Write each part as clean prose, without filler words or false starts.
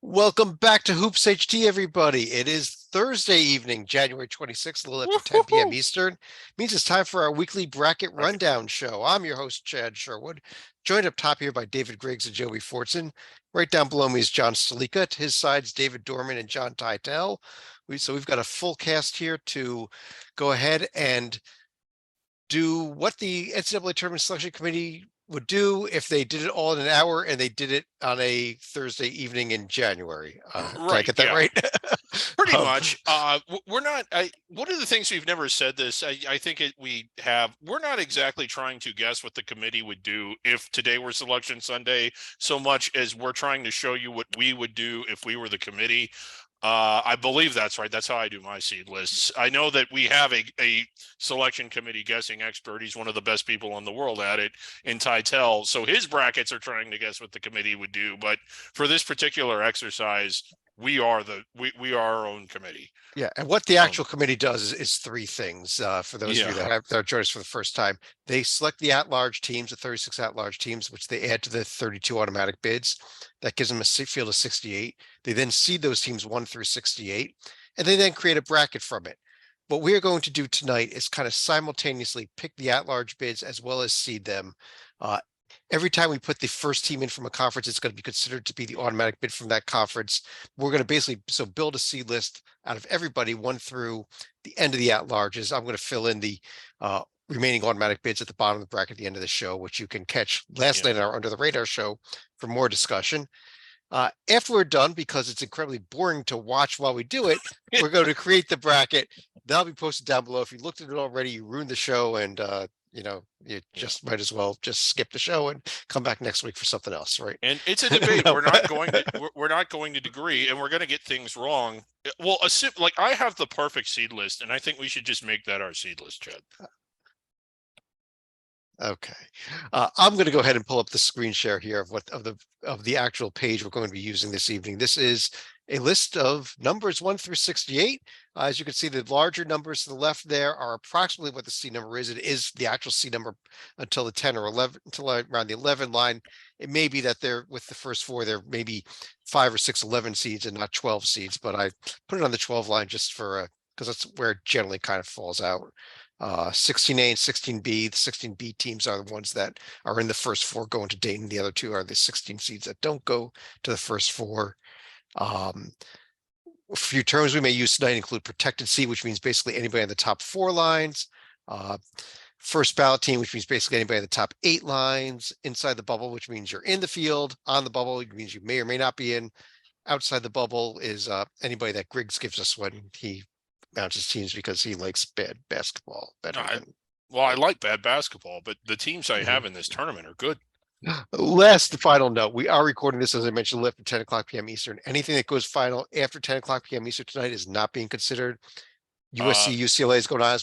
Welcome back to Hoops HT, everybody. It is Thursday evening, January 26th, a little after 10 p.m. Woo-hoo-hoo. Eastern. Means it's time for our weekly bracket Right. rundown show. I'm your host, Chad Sherwood, joined up top here by David Griggs and Joey Fortson. Right down below me is John Stalika. To his sides, David Dorman and John Teitel. So we've got a full cast here to go ahead and do what the NCAA Tournament Selection Committee would do if they did it all in an hour and they did it on a Thursday evening in January. Did I Right. get that Yeah. right? Pretty Um, much. We're not. One of the things we've never said this. I think we have. We're not exactly trying to guess what the committee would do if today were Selection Sunday, so much as we're trying to show you what we would do if we were the committee. I believe that's right. That's how I do my seed lists. I know that we have a selection committee guessing expert. He's one of the best people in the world at it in Teitel. So his brackets are trying to guess what the committee would do. But for this particular exercise, we are our own committee. yeah, and what the Um, actual committee does is three things. For those of you yeah. that are joining us for the first time, they select the at-large teams, the 36 at-large teams, which they add to the 32 automatic bids. That gives them a field of 68. They then seed those teams 1 through 68, and they then create a bracket from it. What we are going to do tonight is kind of simultaneously pick the at-large bids as well as seed them. Uh, every time we put the first team in from a conference, it's going to be considered to be the automatic bid from that conference. We're going to basically build a seed list out of everybody, one through the end of the at-larges. I'm going to fill in the remaining automatic bids at the bottom of the bracket at the end of the show, which you can catch last night in our Under the Radar show for more discussion. After we're done, because it's incredibly boring to watch while we do it, we're going to create the bracket. That'll be posted down below. If you looked at it already, you ruined the show, and you just might as well just skip the show and come back next week for something else, right? And it's a debate. No. We're not going to degree, and we're going to get things wrong. Well, like I have the perfect seed list, and I think we should just make that our seed list, Chad. Okay. I'm going to go ahead and pull up the screen share here of the actual page we're going to be using this evening. This is a list of numbers 1 through 68. As you can see, the larger numbers to the left there are approximately what the C number is. It is the actual C number until the 10 or 11, until around the 11 line. It may be that they're with the first four, there may be 5 or 6 11 seeds and not 12 seeds, but I put it on the 12 line just for because that's where it generally kind of falls out. 16A and 16B. The 16B teams are the ones that are in the first four going to Dayton. The other two are the 16 seeds that don't go to the first four. A few terms we may use tonight include protected seed, which means basically anybody in the top 4 lines. First ballot team, which means basically anybody in the top 8 lines. Inside the bubble, which means you're in the field. On the bubble, which means you may or may not be in. Outside the bubble is anybody that Griggs gives us when he mounts teams because he likes bad basketball better than. Well, I like bad basketball, but the teams I Mhm. have in this tournament are good. Last final note, we are recording this, as I mentioned, live at 10 o'clock p.m. Eastern. Anything that goes final after 10 o'clock p.m. Eastern tonight is not being considered. USC, UCLA is going on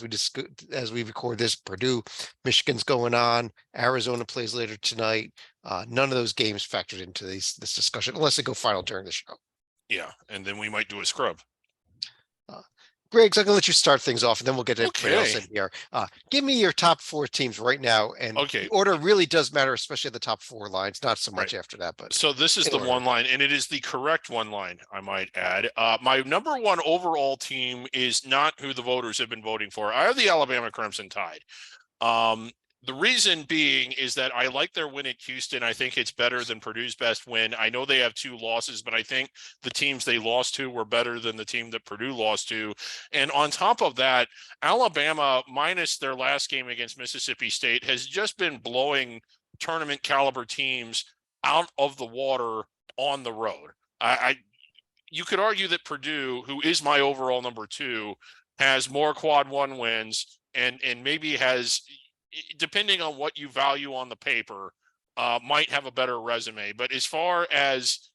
as we record this. Purdue, Michigan's going on. Arizona plays later tonight. None of those games factored into this discussion unless they go final during the show. Yeah, and then we might do a scrub. Griggs, I'm gonna let you start things off, and then we'll get everybody else Okay. in here. Give me your top 4 teams right now, and Okay. the order really does matter, especially at the top 4 lines. Not so much Right. after that, but So this is the in order. one line, and it is the correct one line, I might add. My number one overall team is not who the voters have been voting for. I have the Alabama Crimson Tide. The reason being is that I like their win at Houston. I think it's better than Purdue's best win. I know they have 2 losses, but I think the teams they lost to were better than the team that Purdue lost to. And on top of that, Alabama, minus their last game against Mississippi State, has just been blowing tournament caliber teams out of the water on the road. You could argue that Purdue, who is my overall number 2, has more quad 1 wins and maybe has, depending on what you value on the paper, might have a better resume. But as far as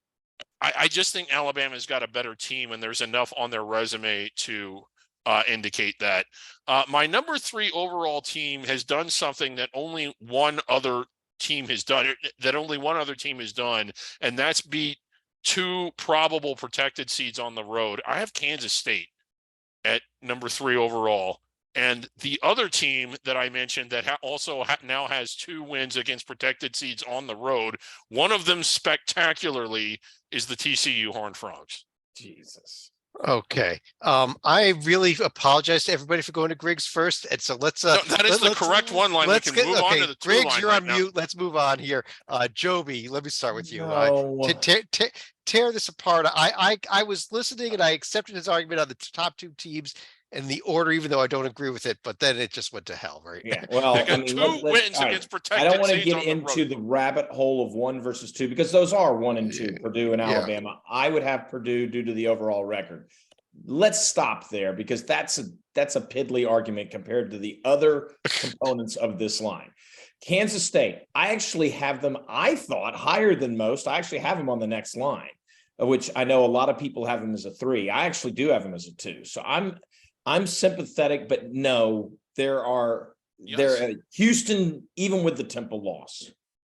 I just think Alabama's got a better team, and there's enough on their resume to indicate that. My number 3 overall team has done something that only one other team has done, and that's beat 2 probable protected seeds on the road. I have Kansas State at number 3 overall. And the other team that I mentioned that also now has 2 wins against protected seeds on the road, one of them spectacularly, is the TCU Horned Frogs. Jesus. Okay. I really apologize to everybody for going to Griggs first. And so let's No, that is the let's- correct one line. We Let's can get move on okay. to the 2 Griggs, line you're right on now. mute. Let's move on here. Joby, let me start with you. No. Tear this apart. I was listening and I accepted his argument on the top 2 teams and the order, even though I don't agree with it, but then it just went to hell, right? Yeah, well, They I got mean, 2 let's, wins all right. against I protected don't want to seeds get on the into road. the rabbit hole of 1 versus 2 because those are 1 and 2, Purdue and Yeah. Alabama. I would have Purdue due to the overall record. Let's stop there because that's a piddly argument compared to the other components of this line. Kansas State, I actually have them, I thought, higher than most. I actually have them on the next line, which I know a lot of people have them as a 3. I actually do have them as a 2. So I'm sympathetic, but no, Yes. Houston, even with the Temple loss,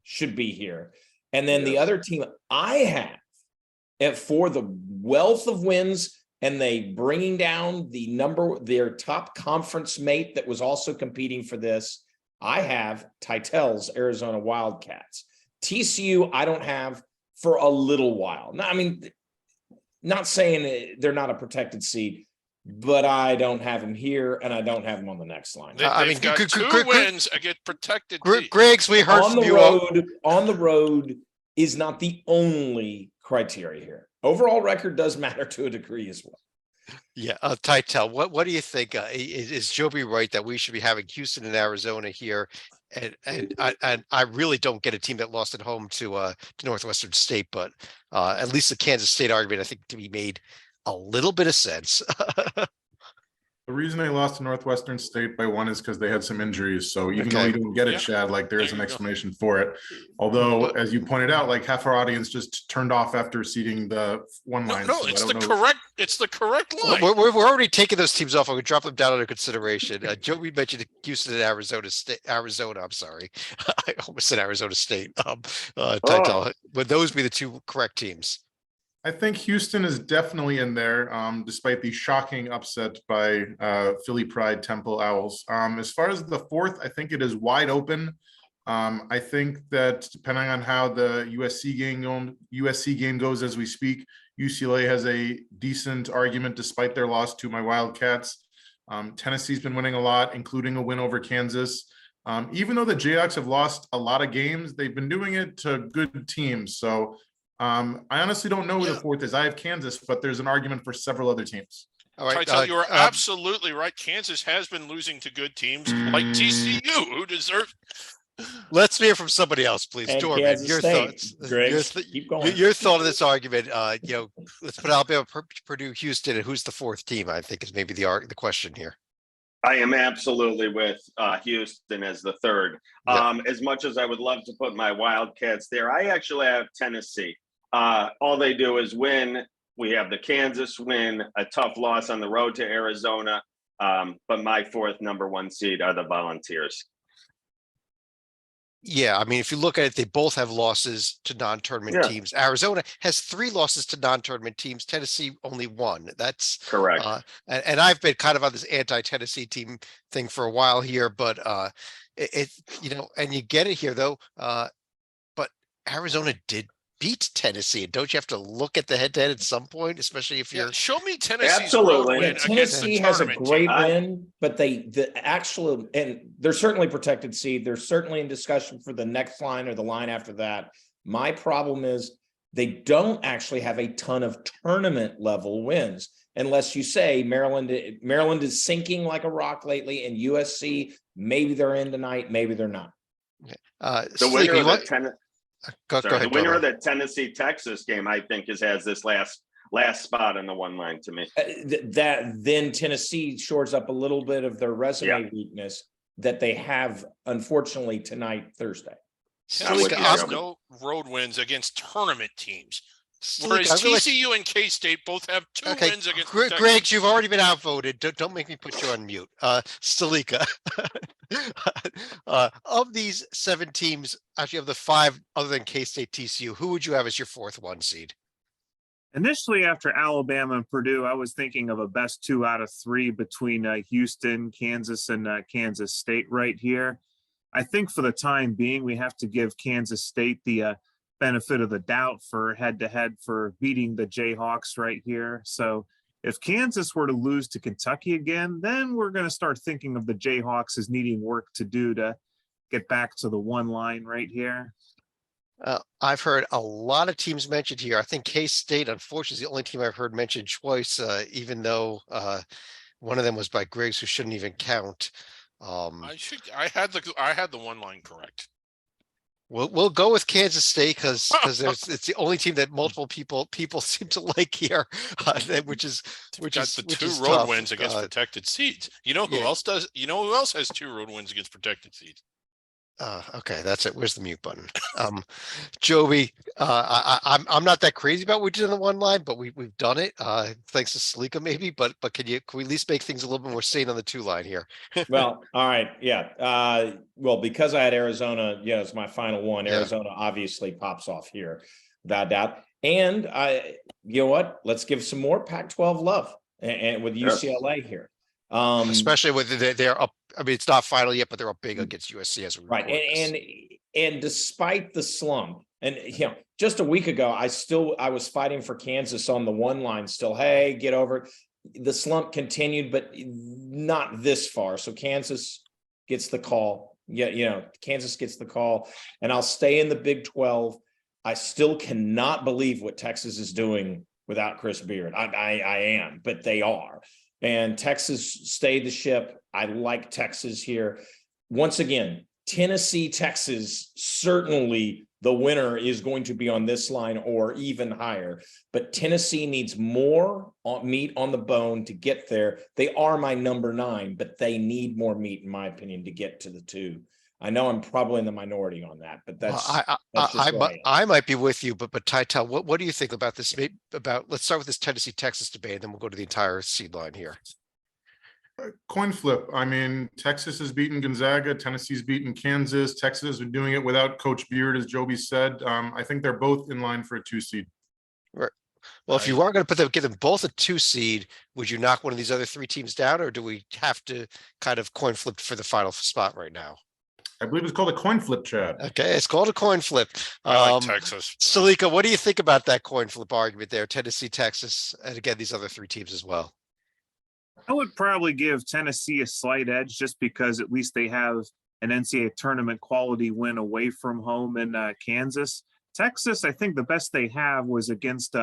should be here. And then the Yes. other team I have for the wealth of wins and they bringing down their top conference mate that was also competing for this, I have Titel's Arizona Wildcats. TCU, I don't have for a little while. No, I mean, not saying they're not a protected seed, but I don't have them here and I don't have them on the next line. They've got 2 wins against protected seeds. Griggs, we heard On from the you. road, on the road is not the only criteria here. Overall record does matter to a degree as well. Yeah, Titel, what do you think? Is Joby right that we should be having Houston and Arizona here? And I really don't get a team that lost at home to Northwestern State, but at least the Kansas State argument I think to be made a little bit of sense. The reason they lost to Northwestern State by 1 is because they had some injuries. So even though Okay. you don't get it, Yeah. Chad, like there is There an you go. explanation for it. Although, But- as you pointed out, like half our audience just turned off after seeing the 1 line. No, so I it's don't the know. correct. It's the correct line. We're already taking those teams off. I'm gonna drop them down under consideration. Joby mentioned Houston and Arizona State. Arizona, I'm sorry, I almost said Arizona State. Titel, would those be the 2 correct teams? I think Houston is definitely in there, despite the shocking upset by Philly Pride Temple Owls. As far as the 4th, I think it is wide open. I think that depending on how the USC game goes as we speak, UCLA has a decent argument despite their loss to my Wildcats. Tennessee's been winning a lot, including a win over Kansas. Even though the Jayhawks have lost a lot of games, they've been doing it to good teams. So I honestly don't know who the 4th is. I have Kansas, but there's an argument for several other teams. All right, Titel, you are absolutely right. Kansas has been losing to good teams like TCU, who deserve. let's hear from somebody else, please. And Dorman, Kansas your State. thoughts. Griggs, keep going. Your thought of this argument. Let's put Alabama, Purdue, Houston, and who's the 4th team? I think is maybe the question here. I am absolutely with Houston as the 3rd. Yeah. As much as I would love to put my Wildcats there, I actually have Tennessee. All they do is win. We have the Kansas win, a tough loss on the road to Arizona. But my 4th number 1 seed are the Volunteers. Yeah, I mean, if you look at it, they both have losses to non-tournament Yeah. teams. Arizona has 3 losses to non-tournament teams. Tennessee only 1. That's Correct. and I've been kind of on this anti-Tennessee team thing for a while here, but and you get it here though. But Arizona did beat Tennessee. And don't you have to look at the head-to-head at some point, especially if you're Show me Tennessee's Absolutely. road Yeah, win against Tennessee the has a tournament great team. win, but and they're certainly protected seed. They're certainly in discussion for the next line or the line after that. My problem is they don't actually have a ton of tournament level wins, unless you say Maryland is sinking like a rock lately, and USC, maybe they're in tonight, maybe they're not. The Salika, winner you of want- the go Sorry, ahead, the winner Dorman. of the Tennessee-Texas game, I think, has this last spot in the 1 line to me. That then Tennessee shores up a little bit of their resume Yeah. weakness that they have, unfortunately, tonight, Thursday. Tennessee Salika, has I'm- no road wins against tournament teams. Salika, Whereas I'm gonna let TCU and K-State both have 2 Okay, wins against Greg, you've already been outvoted. Don't make me put you on mute. Stalika, of these 7 teams, actually of the 5 other than K-State, TCU, who would you have as your 4th 1 seed? Initially, after Alabama and Purdue, I was thinking of a best 2 out of 3 between Houston, Kansas, and Kansas State right here. I think for the time being, we have to give Kansas State the benefit of the doubt for head-to-head for beating the Jayhawks right here. So if Kansas were to lose to Kentucky again, then we're going to start thinking of the Jayhawks as needing work to do to get back to the 1 line right here. I've heard a lot of teams mentioned here. I think K-State, unfortunately, is the only team I've heard mentioned twice, even though one of them was by Griggs, who shouldn't even count. I had the 1 line correct. We'll go with Kansas State because it's the only team that multiple people seem to like here, which is Got the which 2 is road tough. wins against protected seeds. You know who yeah. else does? You know who else has 2 road wins against protected seeds? Okay, that's it. Where's the mute button? Joby, I'm not that crazy about what we did in the 1 line, but we've done it. Thanks to Salika maybe, but can we at least make things a little bit more sane on the 2 line here? Well, all right, yeah. Well, because I had Arizona, it's my final one. Yeah. Arizona obviously pops off here, without doubt. And you know what? Let's give some more Pac-12 love, and with UCLA here. Especially with they're up. I mean, it's not final yet, but they're up big against USC as we right. record this. And despite the slump, and just a week ago, I was fighting for Kansas on the 1 line still. Hey, get over it. The slump continued, but not this far. So Kansas gets the call. Yeah, Kansas gets the call, and I'll stay in the Big 12. I still cannot believe what Texas is doing without Chris Beard. I am, but they are. And Texas stayed the ship. I like Texas here. Once again, Tennessee, Texas, certainly the winner is going to be on this line or even higher. But Tennessee needs more meat on the bone to get there. They are my number 9, but they need more meat, in my opinion, to get to the 2. I know I'm probably in the minority on that, but that's I might be with you, but Tytel, what do you think about this? Let's start with this Tennessee Texas debate, and then we'll go to the entire seed line here. Coin flip. I mean, Texas has beaten Gonzaga. Tennessee's beaten Kansas. Texas has been doing it without Coach Beard, as Joby said. I think they're both in line for a 2 seed. Right. Well, if you are going to give them both a 2 seed, would you knock one of these other 3 teams down, or do we have to kind of coin flip for the final spot right now? I believe it's called a coin flip, Chad. Okay, it's called a coin flip. I like Texas. Salika, what do you think about that coin flip argument there? Tennessee, Texas, and again, these other 3 teams as well. I would probably give Tennessee a slight edge just because at least they have an NCAA tournament quality win away from home in Kansas. Texas, I think the best they have was against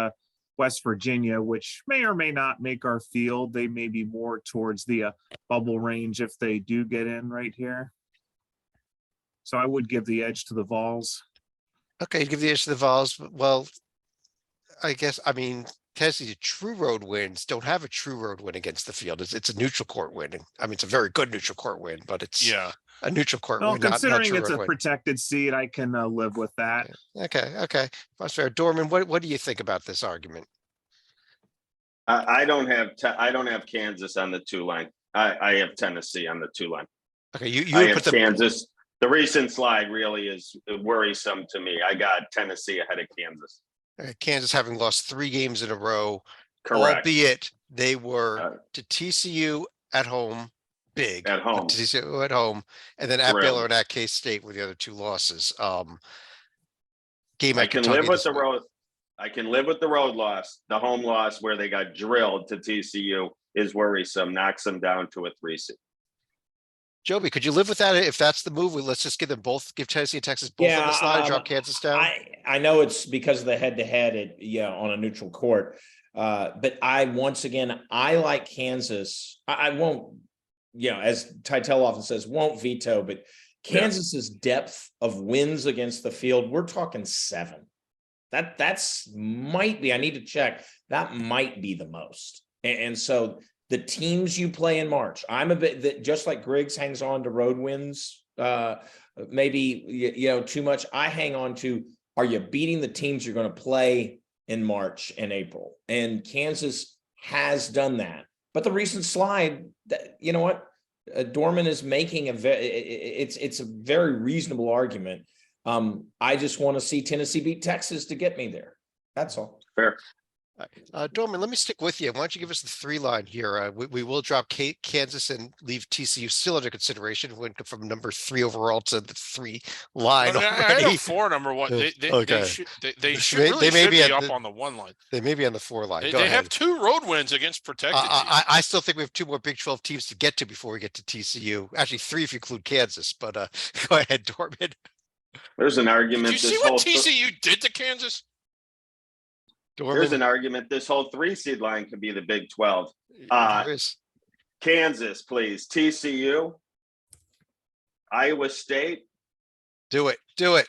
West Virginia, which may or may not make our field. They may be more towards the bubble range if they do get in right here. So I would give the edge to the Vols. Okay, give the edge to the Vols. Well, I mean, Tennessee's true road wins don't have a true road win against the field. It's a neutral court win. I mean, it's a very good neutral court win, but it's a neutral court win. Considering not it's a win. Protected seed, I can live with that. Okay, that's fair. Dorman, what do you think about this argument? I don't have Kansas on the 2 line. I have Tennessee on the 2 line. Okay, you I would put have Kansas. The recent slide really is worrisome to me. I got Tennessee ahead of Kansas. Kansas having lost 3 games in a row, Correct. albeit they were to TCU at home, big At home. TCU at home, and then at Thrilled. Baylor and at K-State were the other 2 losses. Game I at can Kentucky live with this the week. road. I can live with the road loss. The home loss where they got drilled to TCU is worrisome. Knocks them down to a 3 seed. Joby, could you live with that? If that's the move, let's just give Tennessee and Texas both on the slide and drop Kansas down. I know it's because of the head-to-head on a neutral court. But once again, I like Kansas. I won't, as Tytel often says, won't veto, but Kansas's depth of wins against the field, we're talking 7. That's might be, I need to check, that might be the most. And so the teams you play in March, I'm a bit that just like Griggs hangs on to road wins, maybe too much. I hang on to, are you beating the teams you're going to play in March and April? And Kansas has done that. But the recent slide, that Dorman is making it's a very reasonable argument. I just want to see Tennessee beat Texas to get me there. That's all. Fair. Dorman, let me stick with you. Why don't you give us the 3 line here? We will drop Kansas and leave TCU still under consideration. Went from number 3 overall to the 3 line I had already. a 4 number 1. They Okay. should they This should may- really they may should be be at up the- on the 1 line. They may be on the 4 line. They Go ahead. have 2 road wins against protected teams. I still think we have 2 more Big 12 teams to get to before we get to TCU. Actually, 3 if you include Kansas. But go ahead, Dorman. There's an Did argument. you see This what whole TCU did to Kansas? there's Dorman, an argument. This whole 3 seed line could be the Big 12. there is. Kansas, please. TCU, Iowa State. Do it. Do it.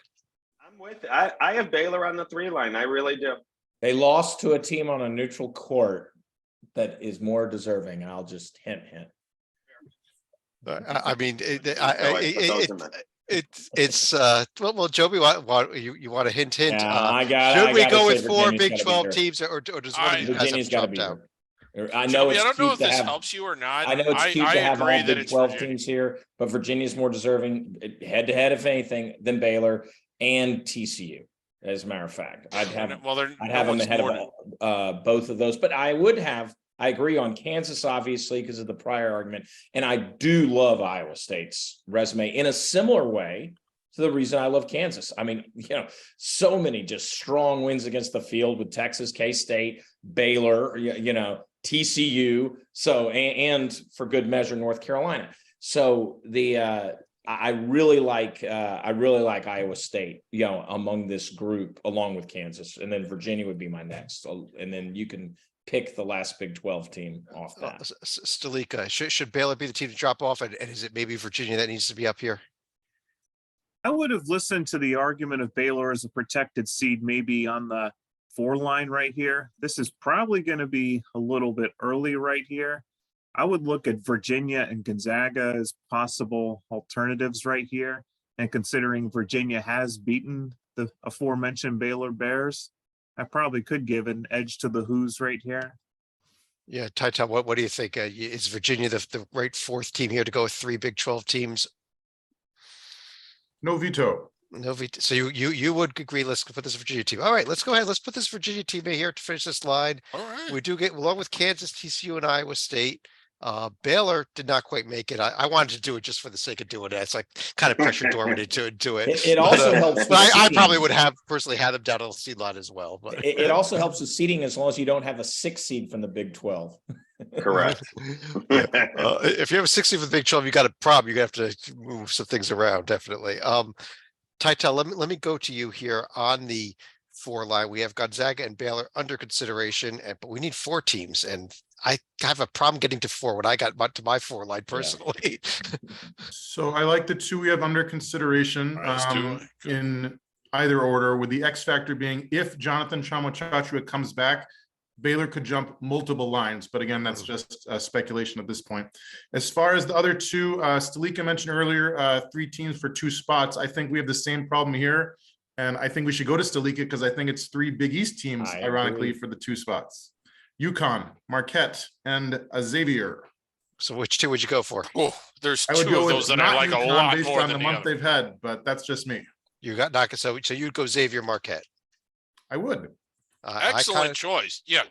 I'm with. I have Baylor on the 3 line. I really do. They lost to a team on a neutral court that is more deserving. I'll just hint. I mean, So I put those in there. it's well, Joby, you want to hint? Yeah, Should we gotta go say with 4 Virginia's Big gotta be 12 here. teams, or does one of you guys have Virginia's to got to drop be down? here. I know Joey, it's I don't know cute if to this have. helps you or not. I know it's cute I to have all agree that Big it's 12 Virginia. teams here, but Virginia's more deserving head to head, if anything, than Baylor and TCU. As a matter of fact, I'd have Well, them ahead of both of those, but I agree on Kansas, obviously, because of the prior argument. And I do love Iowa State's resume in a similar way to the reason I love Kansas. I mean, so many just strong wins against the field with Texas, K-State, Baylor, TCU. So, and for good measure, North Carolina. So I really like Iowa State, among this group, along with Kansas, and then Virginia would be my next. And then you can pick the last Big 12 team off that. Stalika, should Baylor be the team to drop off, and is it maybe Virginia that needs to be up here? I would have listened to the argument of Baylor as a protected seed, maybe on the 4 line right here. This is probably going to be a little bit early right here. I would look at Virginia and Gonzaga as possible alternatives right here. And considering Virginia has beaten the aforementioned Baylor Bears, I probably could give an edge to the Hoos right here. Yeah, Ty, what do you think? Is Virginia the right 4th team here to go with 3 Big 12 teams? No veto. No veto. So you would agree? Let's put this Virginia team. All right, let's go ahead. Let's put this Virginia team in here to finish this line. All right. We do get along with Kansas, TCU, and Iowa State. Baylor did not quite make it. I wanted to do it just for the sake of doing it. It's like kind of pressure Dorman into it. It also helps. But with I seeding. probably would have personally had them down on the seed line as well. But It also helps with seeding as long as you don't have a 6 seed from the Big 12. Correct. If you have a 60 for the Big 12, you got a problem. You're gonna have to move some things around, definitely. Tytel, let me go to you here on the 4 line. We have Gonzaga and Baylor under consideration, but we need 4 teams, and I have a problem getting to 4 when I got to my 4 line personally. So I like the 2 we have under consideration All right, let's do it. in either order, with the X factor being if Jonathan Chama comes back, Baylor could jump multiple lines. But again, that's just speculation at this point. As far as the other 2, Stalika mentioned earlier, 3 teams for 2 spots. I think we have the same problem here. And I think we should go to Stalika because I think it's 3 Big East teams, I ironically, agree. for the 2 spots. UConn, Marquette, and Xavier. So which 2 would you go for? Oh, there's I 2 would of go those with that I not like a UConn lot based more on than the the month other. they've had, but that's just me. You got Naka, so you'd go Xavier Marquette. I would. I Excellent kinda- choice. Yeah.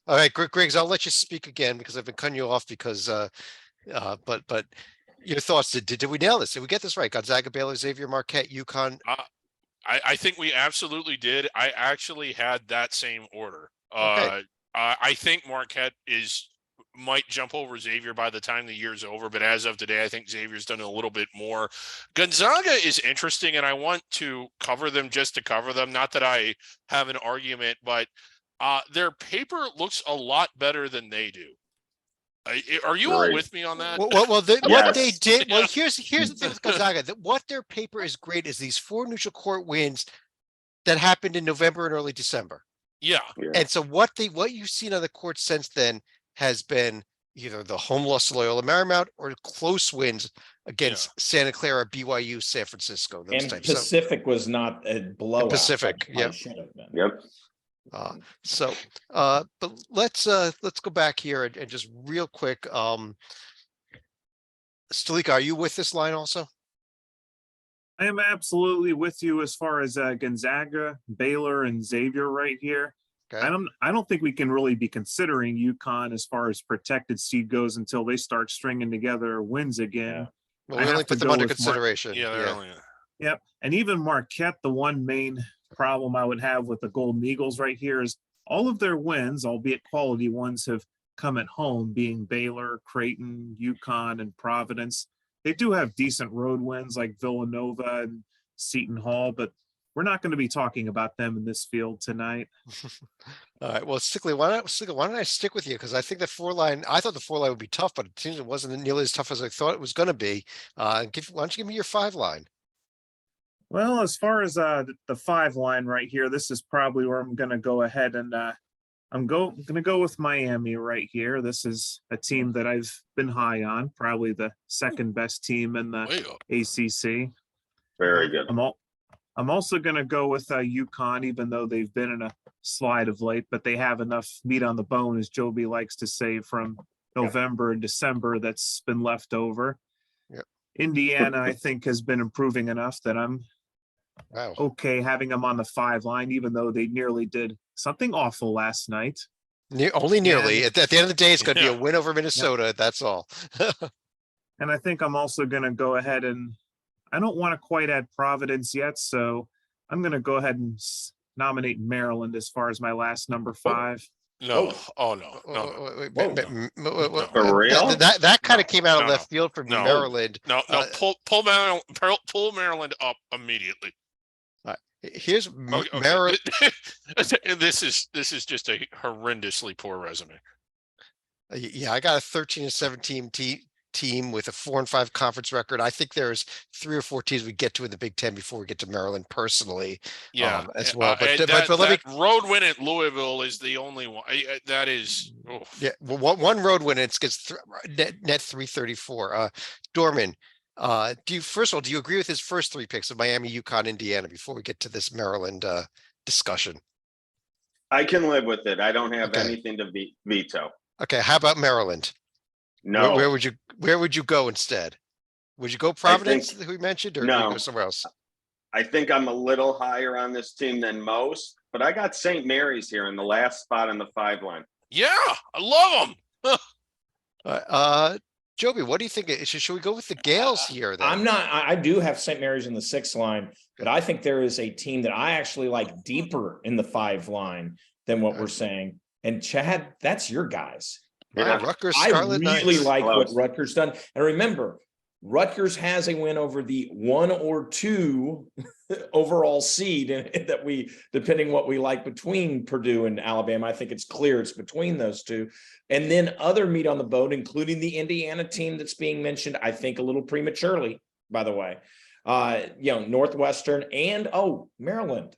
All right, Griggs, I'll let you speak again because I've been cutting you off because but your thoughts, did we nail this? Did we get this right? Gonzaga, Baylor, Xavier, Marquette, UConn. I think we absolutely did. I actually had that same order. Okay. I think Marquette might jump over Xavier by the time the year's over, but as of today, I think Xavier's done a little bit more. Gonzaga is interesting, and I want to cover them just to cover them. Not that I have an argument, but their paper looks a lot better than they do. Are you all Right. with me on that? Well, what they Yes. did. Well, Yeah. here's the thing with Gonzaga. That what their paper is great is these 4 neutral court wins that happened in November and early December. Yeah. And so what you've seen on the court since then has been either the home loss to Loyola Marymount or close wins against Santa Clara, BYU, San Francisco. Those And types. Pacific was not a blowout. Pacific, like yeah. it should have been. Yep. But let's go back here and just real quick. Stalika, are you with this line also? I am absolutely with you as far as Gonzaga, Baylor, and Xavier right here. Okay. I don't think we can really be considering UConn as far as protected seed goes until they start stringing together wins again. Well, I we only have to put them go under with consideration. Yeah, they're only. Yep. And even Marquette, the one main problem I would have with the Golden Eagles right here is all of their wins, albeit quality ones, have come at home, being Baylor, Creighton, UConn, and Providence. They do have decent road wins like Villanova and Seton Hall, but we're not going to be talking about them in this field tonight. All right. Well, Stickley, why don't I stick with you? Because I think the four line, I thought the four line would be tough, but it seems it wasn't nearly as tough as I thought it was going to be. Why don't you give me your five line? Well, as far as the 5 line right here, this is probably where I'm going to go ahead and I'm going to go with Miami right here. This is a team that I've been high on, probably the second best team in the Way up. ACC. Very good. I'm also going to go with UConn, even though they've been in a slide of late, but they have enough meat on the bone, as Joby likes to say, from November and December that's been left over. Yep. Indiana, I think, has been improving enough that I'm Wow. okay having them on the 5 line, even though they nearly did something awful last night. Only nearly. At the end of the day, it's going to be a Yeah. win over Minnesota. That's all. And I think I'm also going to go ahead and I don't want to quite add Providence yet, so I'm going to go ahead and nominate Maryland as far as my last number 5. No. Whoa. Oh, no. For real? That kind of No, came out of no, left field from no. Maryland. No. Pull Maryland up immediately. Here's Okay. Maryland. This is just a horrendously poor resume. Yeah, I got a 13-17 team with a 4-5 conference record. I think there's 3 or 4 teams we get to in the Big Ten before we get to Maryland personally. Yeah, as well. But and let me. that road win at Louisville is the only one. That is. Oh. Yeah, well, one road win, it gets net 334. Dorman, first of all, do you agree with his first 3 picks of Miami, UConn, Indiana before we get to this Maryland discussion? I can live with it. I don't have Okay. anything to veto. Okay, how about Maryland? No. Where would you go instead? Would you go Providence, who we mentioned, or would you No. go somewhere else? I think I'm a little higher on this team than most, but I got St. Mary's here in the last spot on the 5 line. Yeah, I love them. Joby, what do you think? Should we go with the Gales here? Then I'm not, I do have St. Mary's in the 6 line, but I think there is a team that I actually like deeper in the 5 line than what we're saying. And Chad, that's your guys. Wow, Rutgers I Scarlet really Knights. like what Close. Rutgers done. And remember, Rutgers has a win over the 1 or 2 overall seed, and that we, depending what we like between Purdue and Alabama, I think it's clear it's between those 2. And then other meat on the bone, including the Indiana team that's being mentioned, I think a little prematurely, by the way. Northwestern and Maryland.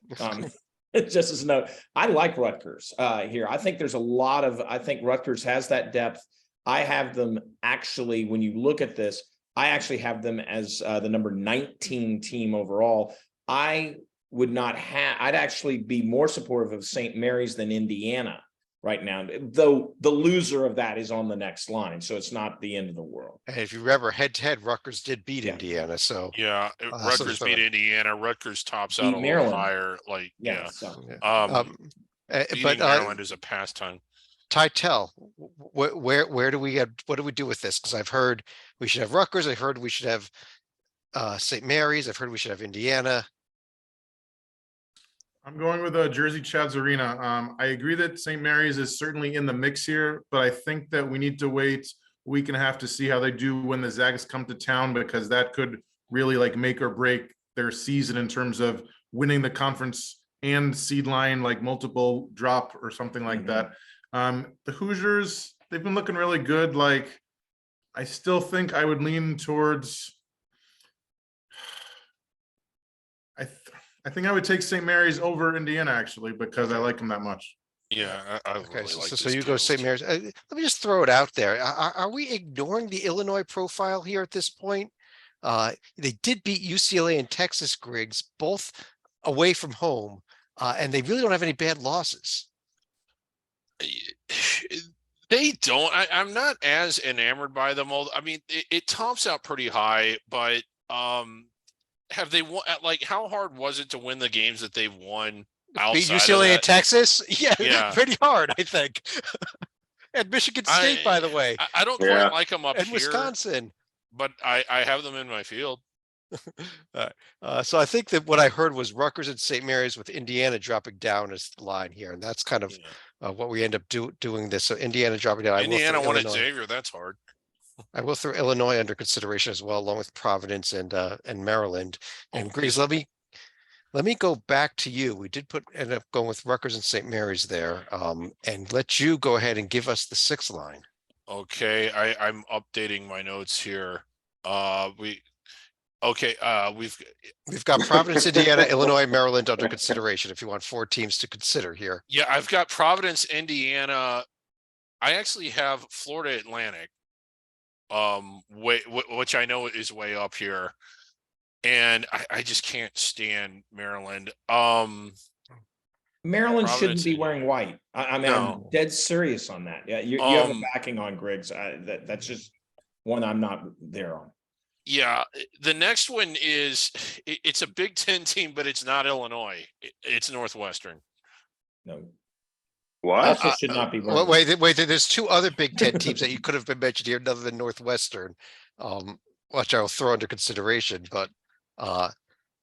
Just as a note, I like Rutgers here. I think there's a lot of, I think Rutgers has that depth. I have them actually, when you look at this, I actually have them as the number 19 team overall. I'd actually be more supportive of St. Mary's than Indiana right now, though the loser of that is on the next line. So it's not the end of the world. And if you remember, head to head, Rutgers did beat Yeah. Indiana. So Yeah, so Rutgers beat Indiana. Rutgers tops out Beat a little Maryland. higher. Like, yeah. So Beating but Maryland is a pastime. Tytel, where do we get? What do we do with this? Because I've heard we should have Rutgers. I've heard we should have St. Mary's. I've heard we should have Indiana. I'm going with Jersey Chavs Arena. I agree that St. Mary's is certainly in the mix here, but I think that we need to wait a week and a half to see how they do when the Zags come to town, because that could really like make or break their season in terms of winning the conference and seed line, like multiple drop or something like that. The Hoosiers, they've been looking really good. Like, I still think I would lean towards, I think I would take St. Mary's over Indiana, actually, because I like them that much. Yeah, I Okay, really like so this you go Gales St. team. Mary's. Let me just throw it out there. Are we ignoring the Illinois profile here at this point? They did beat UCLA and Texas, Griggs, both away from home, and they really don't have any bad losses. They don't. I'm not as enamored by them. I mean, it tops out pretty high, but have they won? Like, how hard was it to win the games that they've won? Beat outside of UCLA and that. Texas? Yeah, Yeah. pretty hard, I think. And Michigan State, by the way, I don't Yeah. quite like them up and here, Wisconsin. but I have them in my field. So I think that what I heard was Rutgers and St. Mary's with Indiana dropping down as the line here, and that's kind of Yeah. what we end up doing this. So Indiana dropping down. Indiana won at Illinois. Xavier. That's hard. I will throw Illinois under consideration as well, along with Providence and Maryland. And Griggs, let me go back to you. We did end up going with Rutgers and St. Mary's there, and let you go ahead and give us the sixth line. Okay, I'm updating my notes here. We've We've got Providence, Indiana, Illinois, Maryland under consideration. If you want 4 teams to consider here. Yeah, I've got Providence, Indiana. I actually have Florida Atlantic, which I know is way up here, and I just can't stand Maryland. Maryland shouldn't Providence, be Indiana. wearing white. I mean, No. I'm dead serious on that. Yeah, you have a Um, backing on Griggs. That's just one I'm not there on. Yeah, the next one is it's a Big Ten team, but it's not Illinois. It's Northwestern. No, What? also should not be wearing. Wait, there's 2 other Big Ten teams that you could have been mentioned here, other than Northwestern, which I'll throw under consideration, but I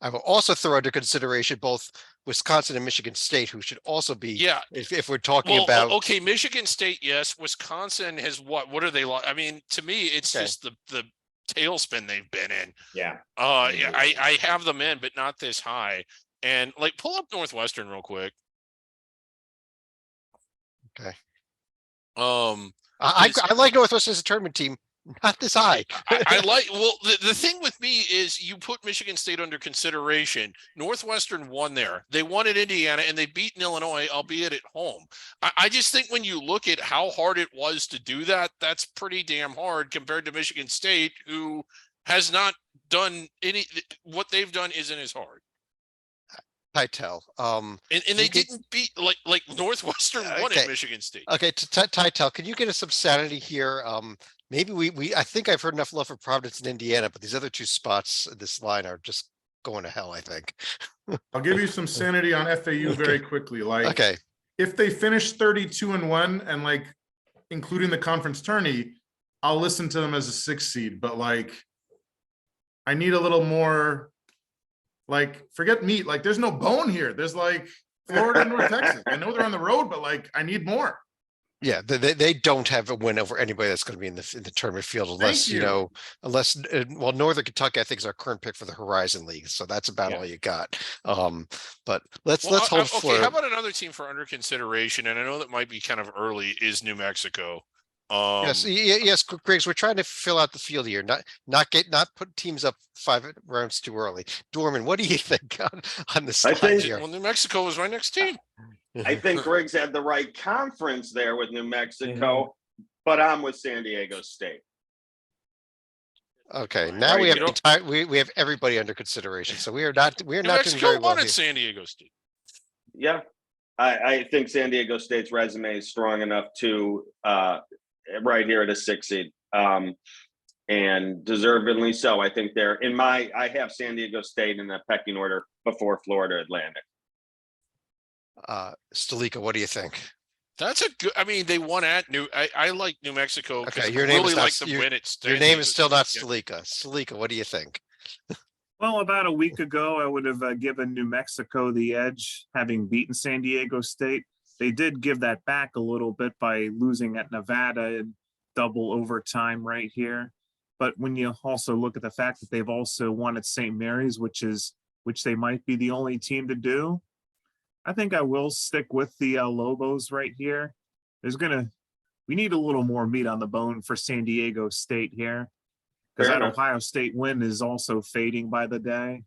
will also throw under consideration both Wisconsin and Michigan State, who should also be, Yeah. if we're talking Well, about. okay, Michigan State, yes. Wisconsin has what are they like? I mean, to me, it's Okay. just the tailspin they've been in. Yeah, Yeah, I have them in, but not this high. And like, pull up Northwestern real quick. Okay. It's- I like Northwestern as a tournament team, not this high. I like, well, the thing with me is you put Michigan State under consideration. Northwestern won there. They won at Indiana and they beat Illinois, albeit at home. I just think when you look at how hard it was to do that, that's pretty damn hard compared to Michigan State, who has not done what they've done isn't as hard. I tell. And they You could- didn't beat like Northwestern won Okay. at Michigan State. Okay, Tytel, can you get us some sanity here? Maybe I think I've heard enough love for Providence and Indiana, but these other 2 spots in this line are just going to hell, I think. I'll give you some sanity on FAU very quickly. Like, Okay, if they finish 32-1 and like including the conference tourney, I'll listen to them as a 6 seed, but like I need a little more, like, forget meat. Like, there's no bone here. There's like Florida and North Texas. I know they're on the road, but like I need more. yeah, they don't have a win over anybody that's going to be in the tournament field unless you. well, Northern Kentucky I think is our current pick for the Horizon League, so that's about Yeah. all you got. But let's Well, hold okay, for how about another team for under consideration? And I know that might be kind of early, is New Mexico. yes, Griggs, we're trying to fill out the field here, not put teams up 5 rounds too early. Dorman, what do you think on this I slide think- here? Well, New Mexico was my next team. I think Griggs had the right conference there with New Mexico, but I'm with San Diego State. Okay, now we Right, have we have everybody under consideration, so we are not New doing Mexico very well won here. at San Diego State. Yeah, I think San Diego State's resume is strong enough to right here at a 6 seed, and deservedly so. I think they're I have San Diego State in the pecking order before Florida Atlantic. Stalika, what do you think? That's a good. I mean, they won at I like New Mexico. 'Cause Okay, I your name is really not like the your- win. It's Your name is still not Yeah. Stalika. Stalika, what do you think? Well, about a week ago, I would have given New Mexico the edge, having beaten San Diego State. They did give that back a little bit by losing at Nevada in double overtime right here. But when you also look at the fact that they've also won at St. Mary's, which they might be the only team to do, I think I will stick with the Lobos right here. We need a little more meat on the bone for San Diego State here. Because Fair that enough. Ohio State win is also fading by the day.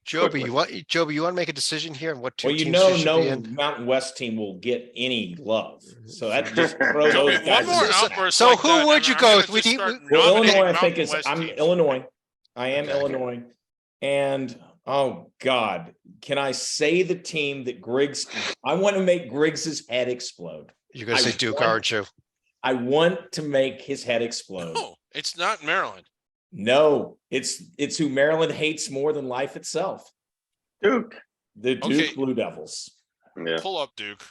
Joby, you want to make a decision here on what 2 well, you teams know, you should no be in? Mountain West team will get any love, so that just throw So, those one guys. more in. outburst so like who that, would and you I'm go gonna with? We just need- start Well, nominating Illinois, I think Mountain West I'm teams. Illinois. I am Okay. Illinois, and oh God, can I say the team that Griggs? I want to make Griggs's head explode. You're going to I say Duke, want- aren't you? I want to make his head explode. No, it's not Maryland. No, it's who Maryland hates more than life itself. Duke. The Duke Okay. Blue Devils. Yeah. Pull up Duke.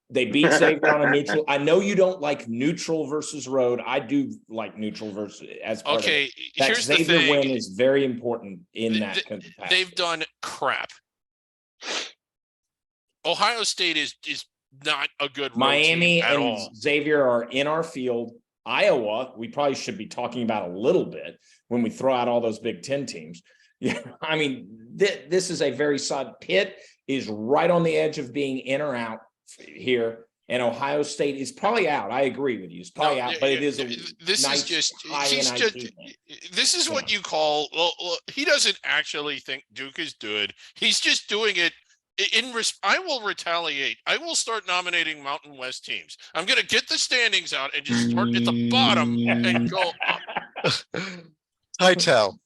They beat Xavier on a neutral. I know you don't like neutral versus road. I do like neutral versus as part of Okay, it. That here's the Xavier win thing. is very important in that capacity. They've done crap. Ohio State is not a good road Miami team at and all. Xavier are in our field. Iowa, we probably should be talking about a little bit when we throw out all those Big Ten teams. Yeah, I mean, this is a very solid. Pitt is right on the edge of being in or out here, and Ohio State is probably out. I agree with you; it's probably No, out, but it is a this nice is just high he's NIT just thing. this is what you call well, he doesn't actually think Duke is good. He's just doing it I will retaliate. I will start nominating Mountain West teams. I'm going to get the standings out and just start at the bottom and go up. Titel.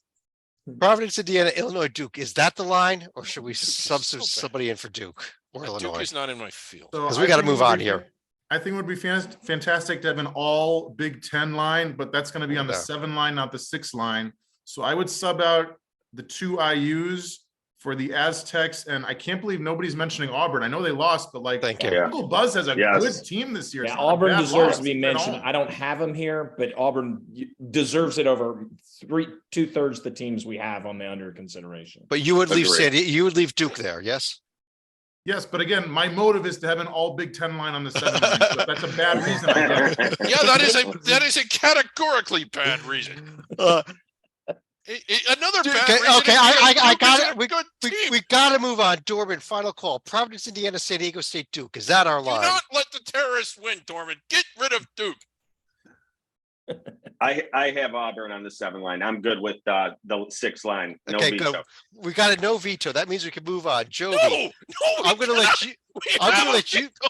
Providence, Indiana, Illinois, Duke. Is that the line, or should we substitute so bad. somebody in for Duke or Duke Illinois? is not in my field. So 'Cause we I gotta think it move would on be- here. I think it would be fantastic to have an all Big Ten line, but that's going to be on the Yeah. 7 line, not the 6 line. So I would sub out the 2 IUs for the Aztecs, and I can't believe nobody's mentioning Auburn. I know they lost, but like Thank you. Yeah. Uncle Buzz has a Yes. good team this year. It's Yeah, not a Auburn bad deserves loss to be at mentioned. all. I don't have them here, but Auburn deserves it over 2/3 the teams we have on the under consideration. But you would leave Agreed. you would leave Duke there, yes? Yes, but again, my motive is to have an all Big Ten line on the 7 line. So if that's a bad reason, I get it. Yeah, that is a categorically bad reason. Another Dude, bad okay, reason. okay, is I because got Duke it. is a good team. We gotta move on. Dorman, final call. Providence, Indiana, San Diego State, Duke. Is that our Do line? not let the terrorists win, Dorman. Get rid of Duke. I have Auburn on the 7 line. I'm good with the 6 line. No Okay, veto. go. We got a no veto. That means we can move on. Joby, No, we I'm gonna cannot. let you. We I'm have gonna a let you. veto.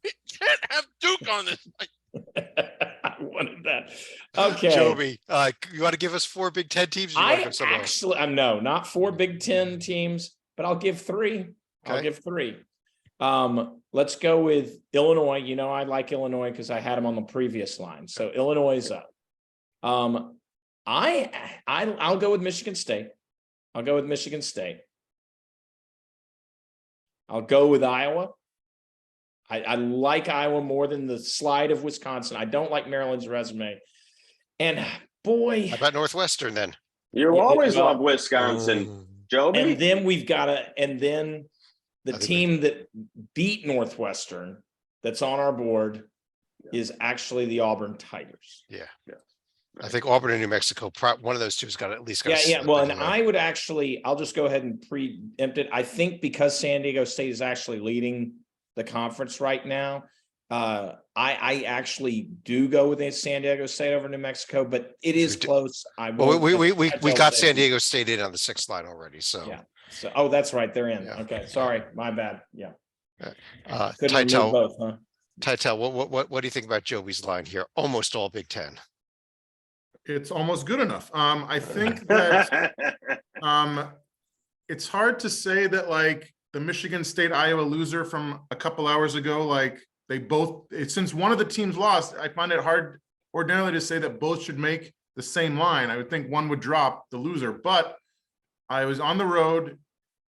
We can't have Duke on this. I wanted that. Okay. Joby, you want to give us 4 Big Ten teams? Or you wanna I go somewhere else? actually, no, not 4 Big Ten teams, but I'll give 3. I'll Okay. give 3. Let's go with Illinois. You know, I like Illinois because I had them on the previous line. So Illinois is up. I'll go with Michigan State. I'll go with Michigan State. I'll go with Iowa. I like Iowa more than the slide of Wisconsin. I don't like Maryland's resume. And boy, How about Northwestern then? You Yeah, always well- love Wisconsin, Joby. and then we've got the I think team that beat Northwestern that's on our board is actually the Auburn Tigers. I think Auburn and New Mexico. One of those two's got at least. Yeah, yeah. Well, and I would actually, I'll just go ahead and preempt it. I think because San Diego State is actually leading the conference right now, I actually do go with San Diego State over New Mexico, but it is We do- close. I Well, will- we I got say- San Diego State in on the 6th line already. So, Yeah. So, oh, that's right, they're in. Yeah. Okay, sorry, my bad. Yeah. Couldn't remove Titel, both, huh? Titel, what do you think about Joby's line here? Almost all Big Ten. It's almost good enough. I think that it's hard to say that like the Michigan State Iowa loser from a couple hours ago, like they both, since one of the teams lost, I find it hard ordinarily to say that both should make the same line. I would think one would drop the loser, but I was on the road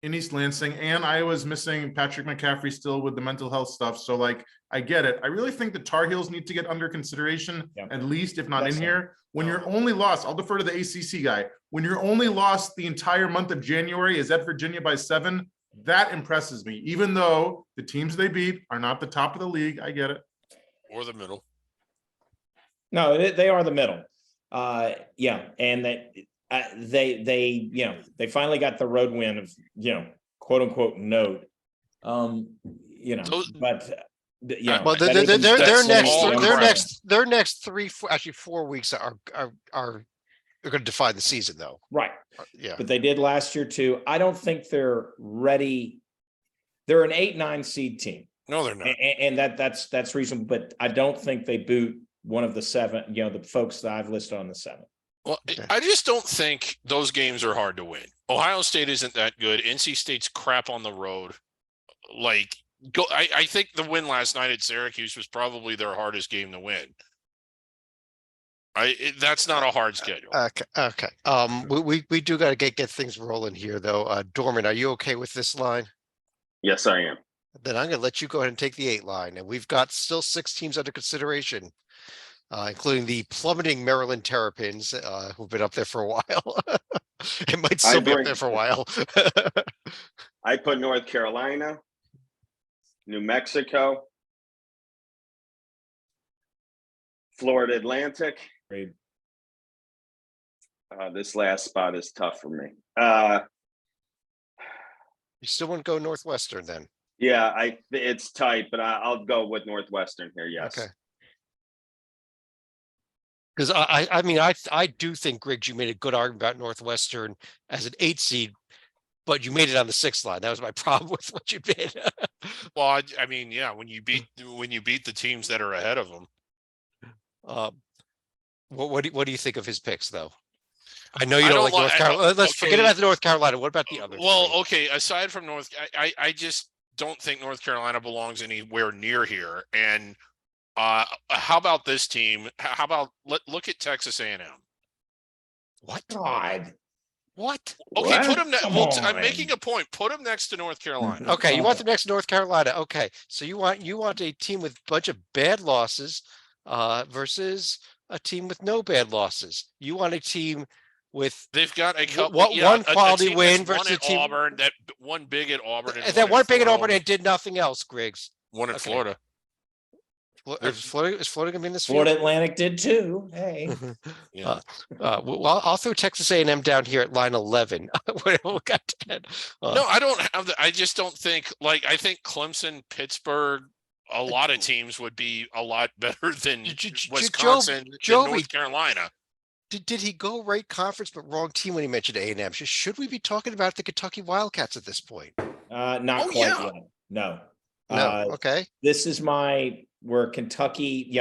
in East Lansing and I was missing Patrick McCaffrey still with the mental health stuff. So like, I get it. I really think the Tar Heels need to get under consideration, Yeah. at least if not That's in it. here. When you're only lost, I'll defer to the ACC guy. When you're only lost the entire month of January is at Virginia by 7. That impresses me, even though the teams they beat are not the top of the league. I get it. Or the middle. No, they are the middle. Yeah, and they they finally got the road win of quote unquote note. But Well, that their isn't- their that's next all the their crap. next their next 4 weeks are going to define the season though. right. Yeah. But they did last year too. I don't think they're ready. They're an 8-9 seed team, No, they're not. and that's reasonable. But I don't think they boot one of the 7. The folks that I've listed on the 7. Well, Okay. I just don't think those games are hard to win. Ohio State isn't that good. NC State's crap on the road. I think the win last night at Syracuse was probably their hardest game to win. That's not a hard schedule. Okay. We do got to get things rolling here though. Dorman, are you okay with this line? Yes, I am. Then I'm gonna let you go ahead and take the 8 line, and we've got still 6 teams under consideration. Including the plummeting Maryland Terrapins, who've been up there for a while. It might still be up there for a while. I put North Carolina, New Mexico, Florida Atlantic. Great. This last spot is tough for me. You still want to go Northwestern then? Yeah, it's tight, but I'll go with Northwestern here. Yes. Okay. Because I mean, I do think, Griggs, you made a good argument about Northwestern as an 8 seed, but you made it on the 6th line. That was my problem with what you did. Well, I mean, yeah, when you beat the teams that are ahead of them. What do you think of his picks, though? I know you I don't don't like North li- I Carolina. don't- Let's forget okay. about the North Carolina. What about the other? Well, three? okay, aside from I just don't think North Carolina belongs anywhere near here. And how about this team? How about look at Texas A&M? What? God. What? Okay, What? put them. Come Well, I'm on. making a point. Put them next to North Carolina. Okay, you want the next North Carolina. Okay, so you want a team with a bunch of bad losses versus a team with no bad losses. You want a team with They've got a couple. What- yeah, one quality team that's win versus won a at team- Auburn. That one big at Auburn. And that one big at Auburn Florida. and did nothing else. Griggs. One at Okay. Florida. Is Florida gonna be in this? Florida Atlantic did too. Hey. field? Yeah. Well, I'll throw Texas A&M down here at line 11. We got 10. No, I don't have I just don't think I think Clemson, Pittsburgh, a lot of teams would be a lot better than Wisconsin, than Joey, North Carolina. Did he go right conference but wrong team when he mentioned A&M? Should we be talking about the Kentucky Wildcats at this point? Not Oh, quite yeah. yet. No. No. Okay. This is where Kentucky,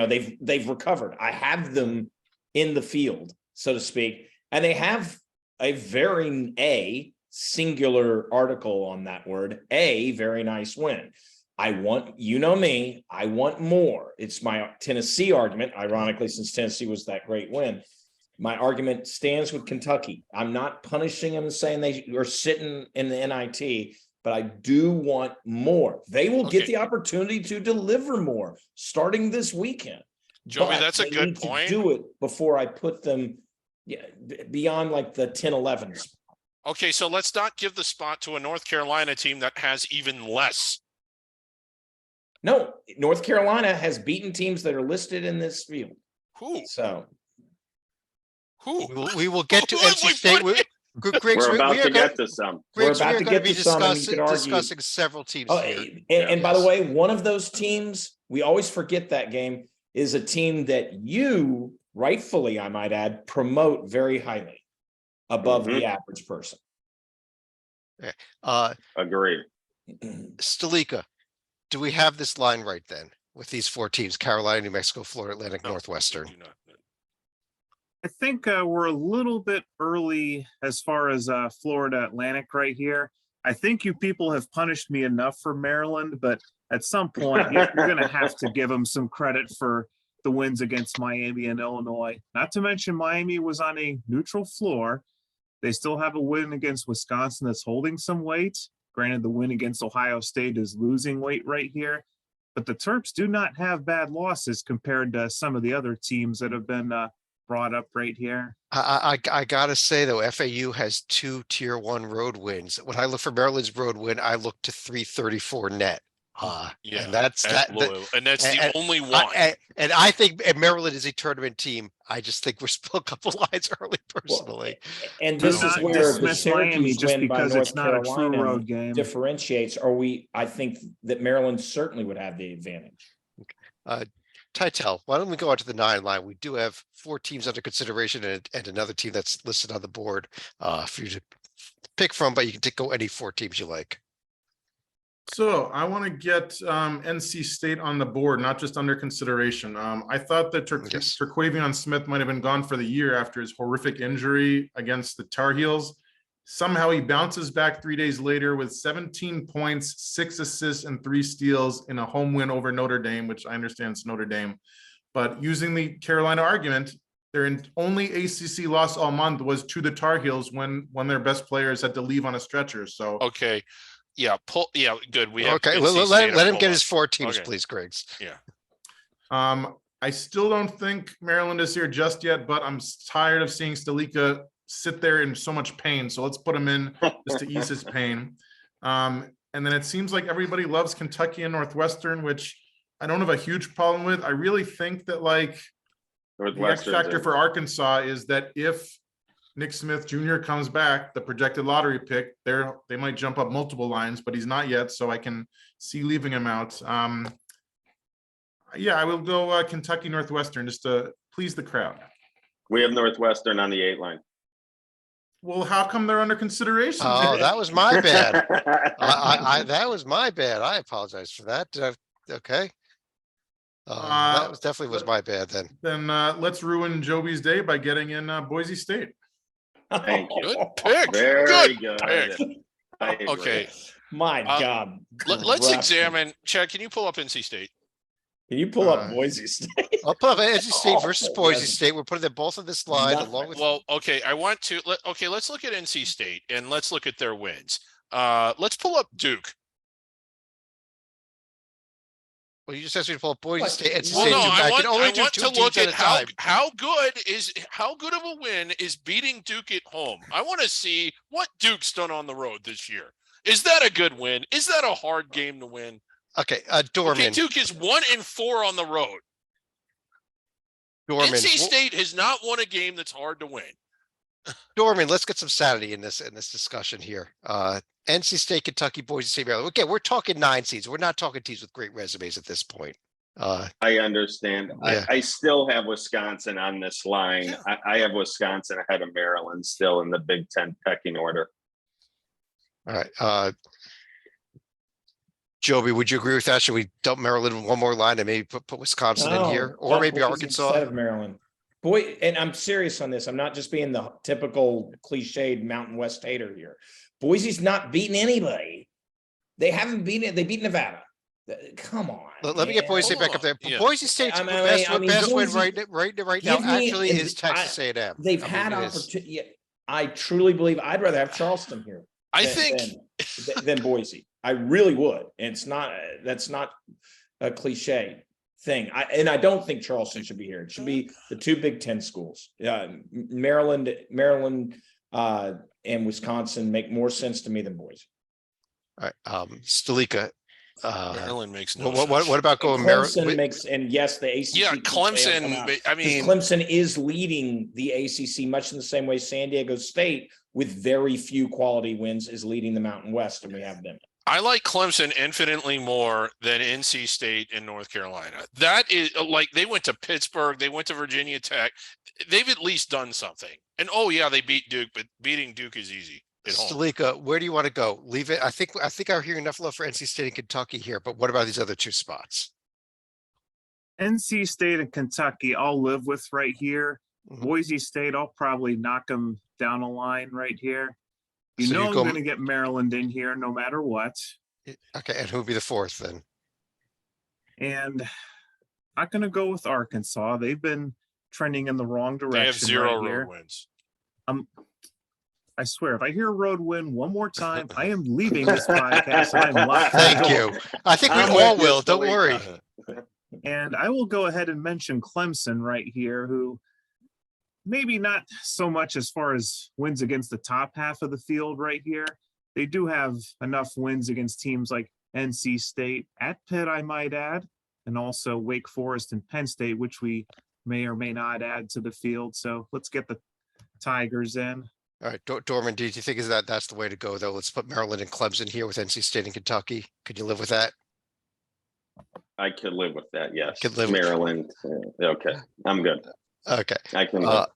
they've recovered. I have them in the field, so to speak, and they have a very singular article on that word, a very nice win. I want more. It's my Tennessee argument, ironically, since Tennessee was that great win. My argument stands with Kentucky. I'm not punishing them and saying they are sitting in the NIT, but I do want more. They will get Okay. the opportunity to deliver more starting this weekend. Joey, But that's a they good need to point. do it before I put them beyond like the 10-11s. Okay, so let's not give the spot to a North Carolina team that has even less. No, North Carolina has beaten teams that are listed in this field. Who? So Who? We will get to Wait, NC State. what? Griggs, We're we about are to gonna- get to some. Griggs, We're we about are to going to get be to some, and you could argue- discussing several teams Oh, here. and by the Yes. way, one of those teams, we always forget that game, is a team that you, rightfully, I might add, promote very highly above the average person. Agreed. Stalika, do we have this line right then with these 4 teams: Carolina, New Mexico, Florida Atlantic, No, Northwestern? do not. I think we're a little bit early as far as Florida Atlantic right here. I think you people have punished me enough for Maryland, but at some point you're going to have to give them some credit for the wins against Miami and Illinois. Not to mention Miami was on a neutral floor. They still have a win against Wisconsin that's holding some weight. Granted, the win against Ohio State is losing weight right here, but the Terps do not have bad losses compared to some of the other teams that have been brought up right here. I gotta say though, FAU has 2 tier 1 road wins. When I look for Maryland's road win, I look to 334 net. Yeah, and that's at that. Louisville. And that's the and- only one. And I think Maryland is a tournament team. I just think we're still a couple lines early, personally. And Do this is not where the dismiss Miami Syracuse just win by because North it's not a true Carolina road game. differentiates. I think that Maryland certainly would have the advantage. Titel, why don't we go on to the 9 line? We do have 4 teams under consideration and another team that's listed on the board for you to pick from, but you can go any 4 teams you like. So I want to get NC State on the board, not just under consideration. I thought that Yes. Terquavion Smith might have been gone for the year after his horrific injury against the Tar Heels. Somehow he bounces back 3 days later with 17 points, 6 assists, and 3 steals in a home win over Notre Dame, which I understand is Notre Dame. But using the Carolina argument, their only ACC loss all month was to the Tar Heels when their best players had to leave on a stretcher. So Okay. Yeah, good. We have Okay, NC let State let at him get full his up. 4 teams, Okay. please, Griggs. Yeah. I still don't think Maryland is here just yet, but I'm tired of seeing Stalika sit there in so much pain. So let's put him in just to ease his pain. And then it seems like everybody loves Kentucky and Northwestern, which I don't have a huge problem with. I really think that like the X Northwestern's factor in. for Arkansas is that if Nick Smith Jr. comes back, the projected lottery pick, they might jump up multiple lines, but he's not yet, so I can see leaving him out. Yeah, I will go Kentucky Northwestern just to please the crowd. We have Northwestern on the 8 line. Well, how come they're under consideration? Oh, that was my bad. That was my bad. I apologize for that. Okay. That was definitely was my bad then. Then let's ruin Joby's day by getting in Boise State. Thank you. Good pick. Very Good good. pick. I agree. Okay. My Uh, God. Let's Crap. examine. Chad, can you pull up NC State? Can you pull up Boise State? I'll put up NC State Oh, versus Boise yes. State. We're putting them both on this line Nothing. along with. Well, okay. Let's look at NC State and let's look at their wins. Let's pull up Duke. Well, you just asked me to pull up Boise What? State. NC Well, State. No, Duke. I can only do want 2 to teams look at at a time. how good of a win is beating Duke at home. I want to see what Duke's done on the road this year. Is that a good win? Is that a hard game to win? Okay, Okay, Dorman. Duke is 1-4 on the road. Dorman. NC State has not won a game that's hard to win. Dorman, let's get some sanity in this discussion here. NC State, Kentucky, Boise State, Maryland. Okay, we're talking 9 seeds. We're not talking teams with great resumes at this point. I understand. Yeah. I still have Wisconsin on this line. Yeah. I have Wisconsin ahead of Maryland still in the Big Ten pecking order. All right. Joby, would you agree with that? Should we dump Maryland in one more line and maybe put Wisconsin in here, or maybe Boise Arkansas? instead of Maryland. Boy, and I'm serious on this. I'm not just being the typical cliched Mountain West hater here. Boise's not beating anybody. They haven't beaten it. They beat Nevada. Come on. Let me get man. Boise State Hold back up there. on. Yeah. Boise State's I mean, best win Boise- right now Give me- actually and is Texas A&M. They've I mean, had it is. opportunity. I truly believe I'd rather have Charleston here. I than- think than Boise. I really would. And it's not, that's not a cliche thing. I don't think Charleston should be here. It should be the 2 Big Ten schools. Maryland, and Wisconsin make more sense to me than Boise. All right, Stalika. Maryland makes no What sense. about going Clemson Maryland? makes, and yes, the ACC. Yeah, keeps saying come Clemson. out. I 'Cause mean, Clemson is leading the ACC much in the same way San Diego State, with very few quality wins, is leading the Mountain West, and we have them. I like Clemson infinitely more than NC State and North Carolina. That is like they went to Pittsburgh, they went to Virginia Tech. They've at least done something. And oh yeah, they beat Duke, but beating Duke is easy at home. Stalika, where do you want to go? Leave it. I think I'm hearing enough love for NC State and Kentucky here, but what about these other 2 spots? NC State and Kentucky, I'll live with right here. Mhm. Boise State, I'll probably knock them down a line right here. You So know you I'm go- going to get Maryland in here no matter what. Okay, and who would be the 4th then? And I'm going to go with Arkansas. They've been trending in the wrong direction. They have 0 right here. road wins. I swear, if I hear a road win one more time, I am leaving this podcast. And I'm locking the Thank door. you. I think we I'm all with you, will. Don't Stalika. worry. And I will go ahead and mention Clemson right here, who maybe not so much as far as wins against the top half of the field right here. They do have enough wins against teams like NC State, at Pitt, I might add, and also Wake Forest and Penn State, which we may or may not add to the field. So let's get the Tigers in. All right, Dorman, do you think that's the way to go though? Let's put Maryland and Clemson here with NC State and Kentucky. Could you live with that? I could live with that. Yes. Could live with- Maryland. Okay. I'm good. Okay. I can live.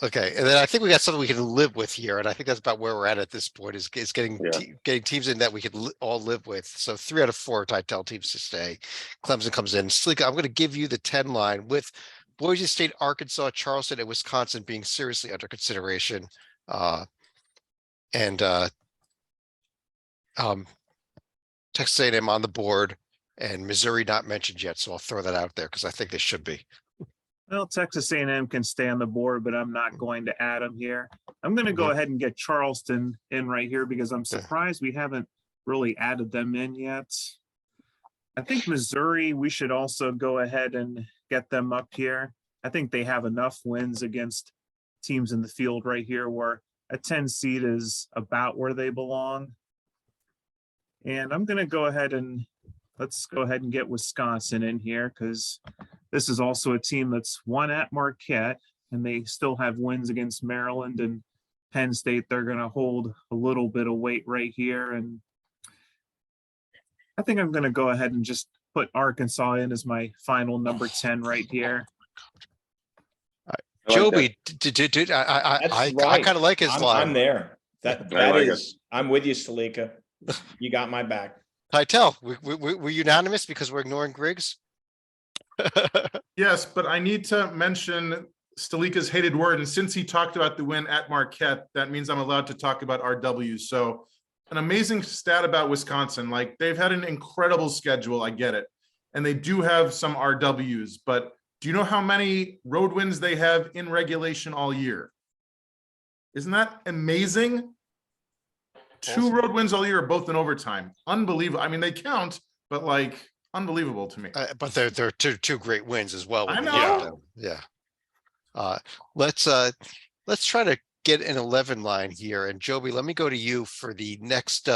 Okay, and then I think we got something we can live with here, and I think that's about where we're at this point. Is getting Yeah. getting teams in that we could all live with. So 3 out of 4, I tell teams to stay. Clemson comes in. Stalika, I'm going to give you the 10 line with Boise State, Arkansas, Charleston, and Wisconsin being seriously under consideration, and Texas A&M on the board, and Missouri not mentioned yet. So I'll throw that out there because I think they should be. Well, Texas A&M can stay on the board, but I'm not going to add them here. I'm going to go ahead and get Charleston in right here because I'm surprised we haven't really added them in yet. I think Missouri, we should also go ahead and get them up here. I think they have enough wins against teams in the field right here where a 10 seed is about where they belong. And I'm going to go ahead and let's go ahead and get Wisconsin in here because this is also a team that's won at Marquette and they still have wins against Maryland and Penn State. They're going to hold a little bit of weight right here. And I think I'm going to go ahead and just put Arkansas in as my final number 10 right here. I like that. Joby, That's I right. kind of like his I'm line. there. That like is, I'm with you, Salika. You got my back. Titel, we're unanimous because we're ignoring Griggs. Yes, but I need to mention Stalika's hated word, and since he talked about the win at Marquette, that means I'm allowed to talk about RW. So an amazing stat about Wisconsin, like they've had an incredible schedule, I get it. And they do have some RWs, but do you know how many road wins they have in regulation all year? Isn't that amazing? 2 road wins all year, both in overtime. Unbelievable. I mean, they count, but like unbelievable to me. But they're two great wins as well. I when you know. look at them. Yeah. Let's try to get an 11 line here. And Joby, let me go to you for the next.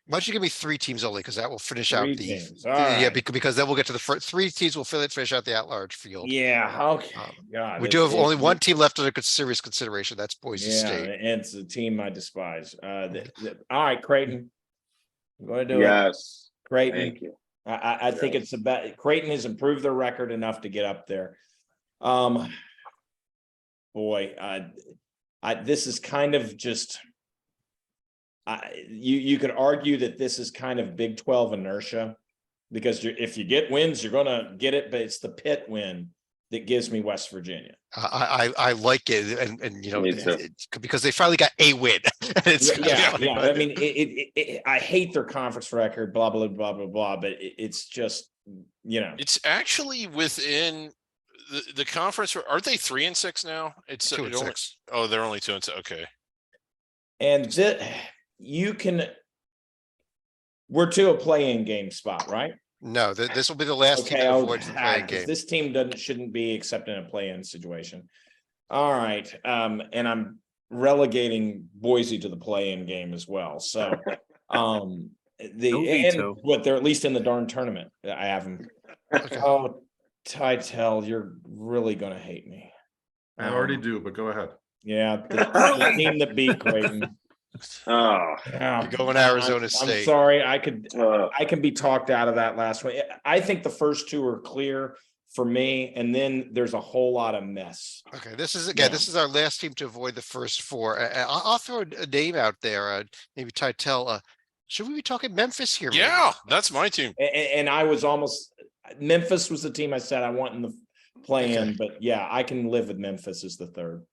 Why don't you give me 3 teams only, because that will finish out 3 the teams. All yeah, right. because then we'll get to the first 3 teams. Will finish out the at-large field. Yeah. Okay. God, We do have only it's- one team left under serious consideration. That's Boise Yeah, State. it's a team I despise. All right, Creighton. I'm going to do it. Yes, Creighton. thank you. I think it's about Creighton has improved their record enough to get up there. Boy, this is kind of just. You could argue that this is kind of Big 12 inertia, because if you get wins, you're going to get it, but it's the Pitt win that gives me West Virginia. I like it, and you know, Me too. because they finally got a win. It's kind of Yeah. funny, I but- mean, I hate their conference record, blah blah blah blah blah. But it's just, you know, It's actually within the conference. Aren't they 3-6 now? It's 2-6. Oh, they're only 2-6. Okay. and that you can. We're to a play-in game spot, right? No, this will be the last team Okay, that avoids the playing 'cause game. this team shouldn't be accepted in a play-in situation. All right, and I'm relegating Boise to the play-in game as well. So, No veto. they're at least in the darn tournament. I have them. Okay. Oh, Titel, you're really gonna hate me. I already do, but go ahead. Yeah, the team that beat Creighton. Oh, Yeah, You're going Arizona I'm State. sorry, I can be talked out of that last one. I think the first 2 are clear for me, and then there's a whole lot of mess. Okay, this is Yeah. this is our last team to avoid the first 4. I'll throw a name out there. Maybe Titel. Should we be talking Memphis here? maybe? Yeah, that's my team. And I was almost Memphis was the team I said I want in the play-in, Okay. but yeah, I can live with Memphis as the 3rd.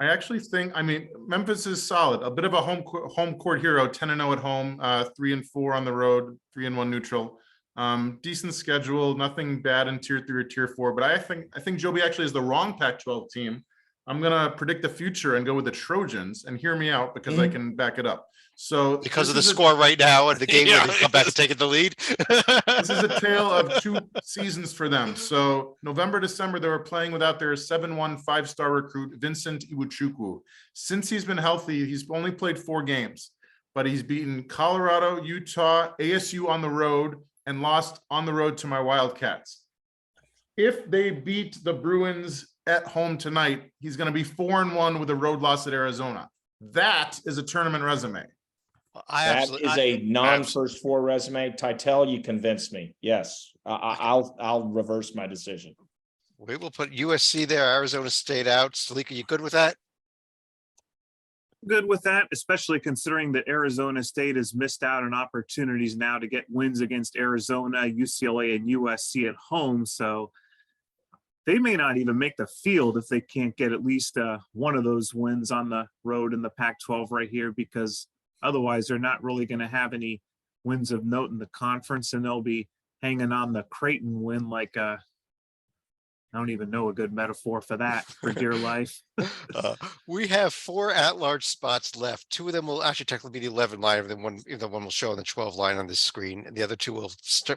I actually think, I mean, Memphis is solid, a bit of a home court hero, 10-0 at home, 3-4 on the road, 3-1 neutral. Decent schedule, nothing bad in tier 3 or tier 4, but I think Joby actually is the wrong Pac-12 team. I'm gonna predict the future and go with the Trojans, and hear me out because I can back it up. So Because of the this is a- score right now and the game where Yeah. they come back and take the lead. This is a tale of 2 seasons for them. So November, December, they were playing without their 7-1 5-star recruit, Vincent Iwuchukwu. Since he's been healthy, he's only played 4 games, but he's beaten Colorado, Utah, ASU on the road, and lost on the road to my Wildcats. If they beat the Bruins at home tonight, he's going to be 4-1 with a road loss at Arizona. That is a tournament resume. That is a non-first 4 resume. Titel, you convinced me. Yes, I'll reverse my decision. We will put USC there, Arizona State out. Salika, you good with that? Good with that, especially considering that Arizona State has missed out on opportunities now to get wins against Arizona, UCLA, and USC at home. So they may not even make the field if they can't get at least one of those wins on the road in the Pac-12 right here, because otherwise they're not really going to have any wins of note in the conference, and they'll be hanging on the Creighton win like I don't even know a good metaphor for that for dear life. We have 4 at-large spots left. 2 of them will actually technically be the 11 line, and then the one will show on the 12 line on this screen, and the other 2 will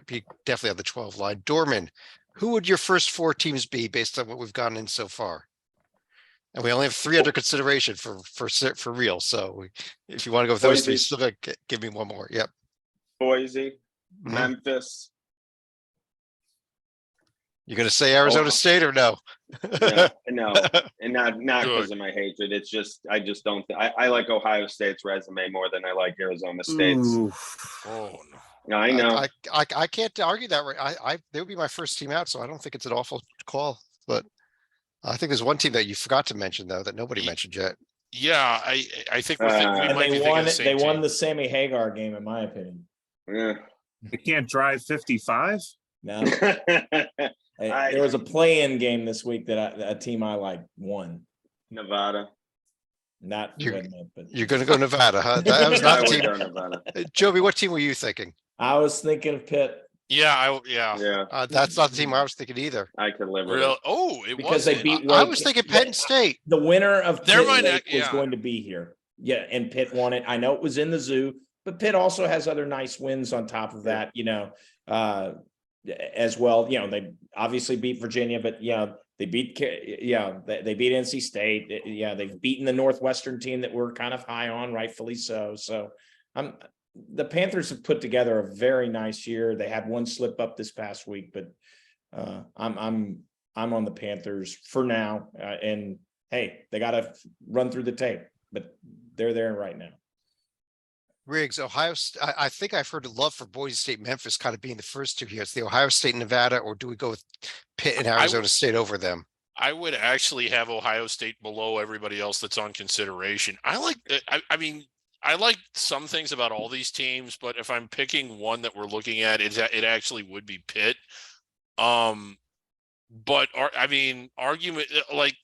be definitely on the 12 line. Dorman, who would your first 4 teams be based on what we've gotten in so far? And we only have 3 under consideration for real. So if you want to go with those 3, Boise. still gotta give me one more. Yep. Boise, Mhm. Memphis. You're gonna say Arizona Oh. State or no? No, and not because Good. of my hatred. It's just I just don't. I like Ohio State's resume more than I like Arizona State's. Ooh. Oh, no. No, I know. I can't argue that. Right. They would be my first team out, so I don't think it's an awful call. But I think there's one team that you forgot to mention though that nobody mentioned yet. Yeah, I think we And might be they thinking won. the same They won team. the Sammy Hagar game, in my opinion. Yeah. They can't drive 55. No, there was a play-in game this week that a team I like won. Nevada. Not You- Redmond, but You're gonna go Nevada, huh? That was I not a would team. go Nevada. Joby, what team were you thinking? I was thinking of Pitt Yeah, Yeah, That's not the team I was thinking either. I could live with real. it. Oh, it because was they beat. I Wake. was thinking Penn State. The winner of There Pitt might Wake not- was yeah. going to be here. Yeah, and Pitt won it. I know it was in the zoo, but Pitt also has other nice wins on top of that, as well. They obviously beat Virginia, but they beat they beat NC State. They've beaten the Northwestern team that we're kind of high on, rightfully so. So the Panthers have put together a very nice year. They had one slip up this past week, but I'm on the Panthers for now. And hey, they got to run through the tape, but they're there right now. Riggs, Ohio. I think I've heard a love for Boise State, Memphis kind of being the first 2 here. It's the Ohio State, Nevada, or do we go with Pitt and Arizona State over them? I would actually have Ohio State below everybody else that's on consideration. I mean, I like some things about all these teams, but if I'm picking one that we're looking at, it actually would be Pitt. But argument like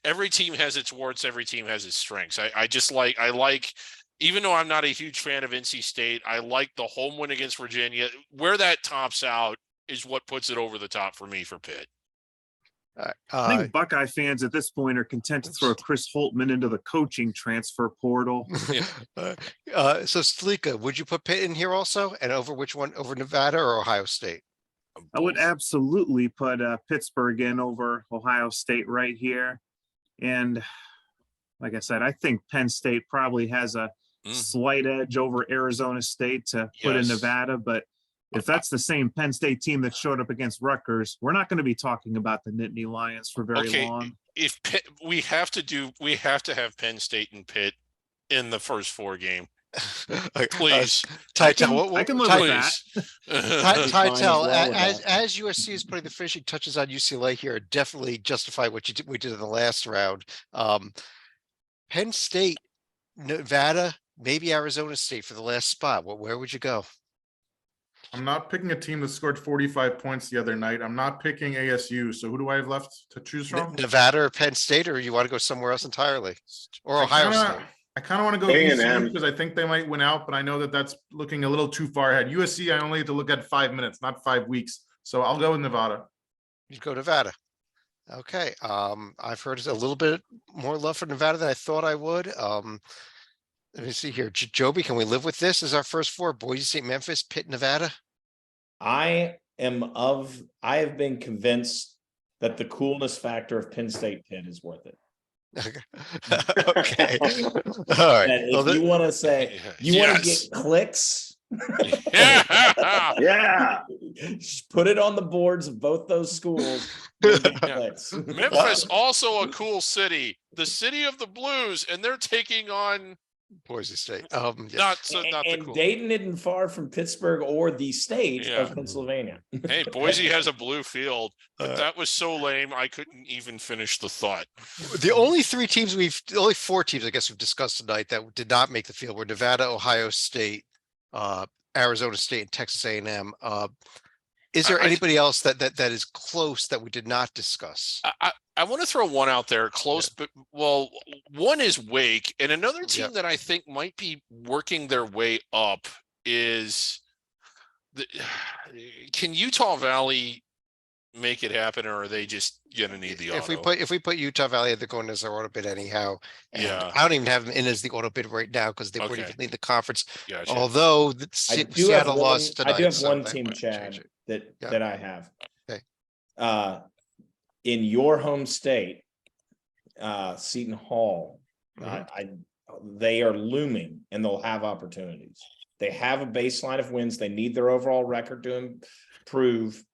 every team has its warts, every team has its strengths. I like, even though I'm not a huge fan of NC State, I like the home win against Virginia. Where that tops out is what puts it over the top for me for Pitt. I think Buckeye fans at this point are content to throw Chris Holtman into the coaching transfer portal. So Stalika, would you put Pitt in here also? And over which one? Over Nevada or Ohio State? I would absolutely put Pittsburgh in over Ohio State right here. And like I said, I think Penn State probably has a slight edge over Arizona State to put in Yes. Nevada. But if that's the same Penn State team that showed up against Rutgers, we're not going to be talking about the Nittany Lions for very long. If Pitt, we have to have Penn State and Pitt in the first 4 game. Please. Titel, I can live with that. Titel, well with as USC is putting the finishing touches on UCLA here, definitely justify what we did in the last round. Penn State, Nevada, maybe Arizona State for the last spot. Where would you go? I'm not picking a team that scored 45 points the other night. I'm not picking ASU. So who do I have left to choose from? Nevada or Penn State, or you want to go somewhere else entirely? Or Ohio State? I kind of want to go A&M. ECU because I think they might win out, but I know that that's looking a little too far ahead. USC, I only have to look at 5 minutes, not 5 weeks. So I'll go with Nevada. You'd go Nevada. Okay. I've heard a little bit more love for Nevada than I thought I would. Let me see here. Joby, can we live with this as our first 4? Boise State, Memphis, Pitt, Nevada. I have been convinced that the coolness factor of Penn State Pitt is worth it. Okay. All right. And Well, if you want to say you want to get clicks, Yeah. Yeah. put it on the boards of both those schools. You'll get clicks. Memphis, also a cool city, the city of the blues, and they're taking on Boise State. not the And cool. Dayton isn't far from Pittsburgh or the state Yeah. of Pennsylvania. Hey, Boise has a blue field, but Uh, that was so lame I couldn't even finish the thought. The only 4 teams I guess we've discussed tonight that did not make the field were Nevada, Ohio State, Arizona State, and Texas A&M. Is there I- anybody else that is close that we did not discuss? I want to throw one out there close, but one is Wake, and another team Yep. that I think might be working their way up is can Utah Valley make it happen, or are they just gonna need the auto? If we put Utah Valley, they're going as their auto bid anyhow. And Yeah. I don't even have them in as the auto bid right now because they wouldn't Okay. even lead the conference. Gotcha. Although I do have Seattle one, lost tonight. I do have so one that team, might Chad, change it. that, Yeah. that I have. Okay. In your home state, Seton Hall, Mhm. they are looming and they'll have opportunities. They have a baseline of wins. They need their overall record to improve,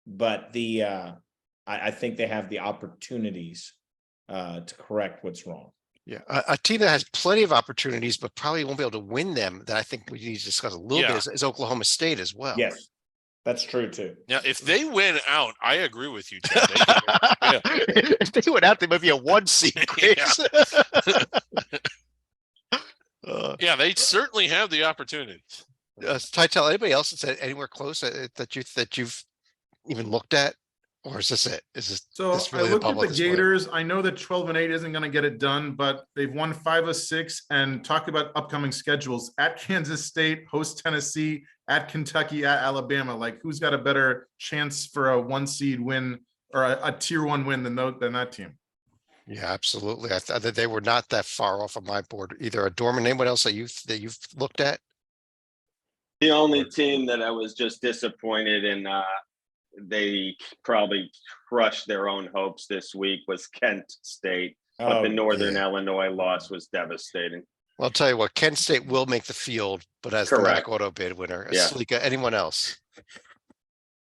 but I think they have the opportunities to correct what's wrong. Yeah, a team that has plenty of opportunities, but probably won't be able to win them, that I think we need to discuss a little Yeah. bit is Oklahoma State as well. Yes, that's true too. Now, if they win out, I agree with you, Chad. They can- yeah. If they went out, they might be a 1 seed. Chris. Yeah, they certainly have the opportunities. Tytel, anybody else that's anywhere close that you've even looked at, or is this it? Is this So this I really looked at bubble the this point? Gators. I know that 12-8 isn't going to get it done, but they've won 5 of 6 and talk about upcoming schedules at Kansas State, host Tennessee, at Kentucky, at Alabama. Like, who's got a better chance for a 1 seed win or a tier 1 win than that team? Yeah, absolutely. I thought that they were not that far off of my board either. A Dorman, anyone else that you've looked at? The only team that I was just disappointed in, they probably crushed their own hopes this week was Kent State, but the Northern yeah. Illinois loss was devastating. Well, I'll tell you what, Kent State will make the field, but as the Correct. MAC auto bid winner, Yeah. Salika, anyone else?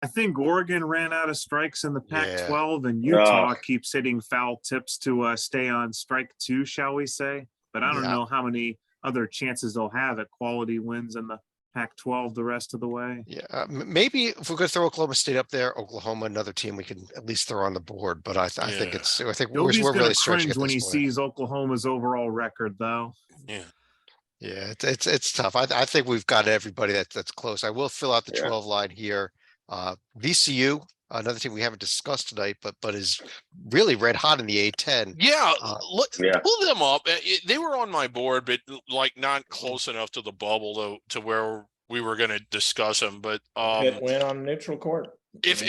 I think Oregon ran out of strikes in the Yeah. Pac-12, and Utah keeps hitting foul tips to stay on strike 2, shall we say? But I don't Yeah. know how many other chances they'll have at quality wins in the Pac-12 the rest of the way. Yeah, maybe if we're going to throw Oklahoma State up there, Oklahoma, another team we can at least throw on the board. But I think I think we're Joby's really gonna stretching cringe at when this he point. sees Oklahoma's overall record, though. Yeah. Yeah, it's tough. I think we've got everybody that's close. I will fill out the Yeah. 12 line here. VCU, another team we haven't discussed tonight, but is really red hot in the A10. Yeah, Yeah. pull them up. They were on my board, but like not close enough to the bubble to where we were going to discuss them. But Pitt win on neutral court. if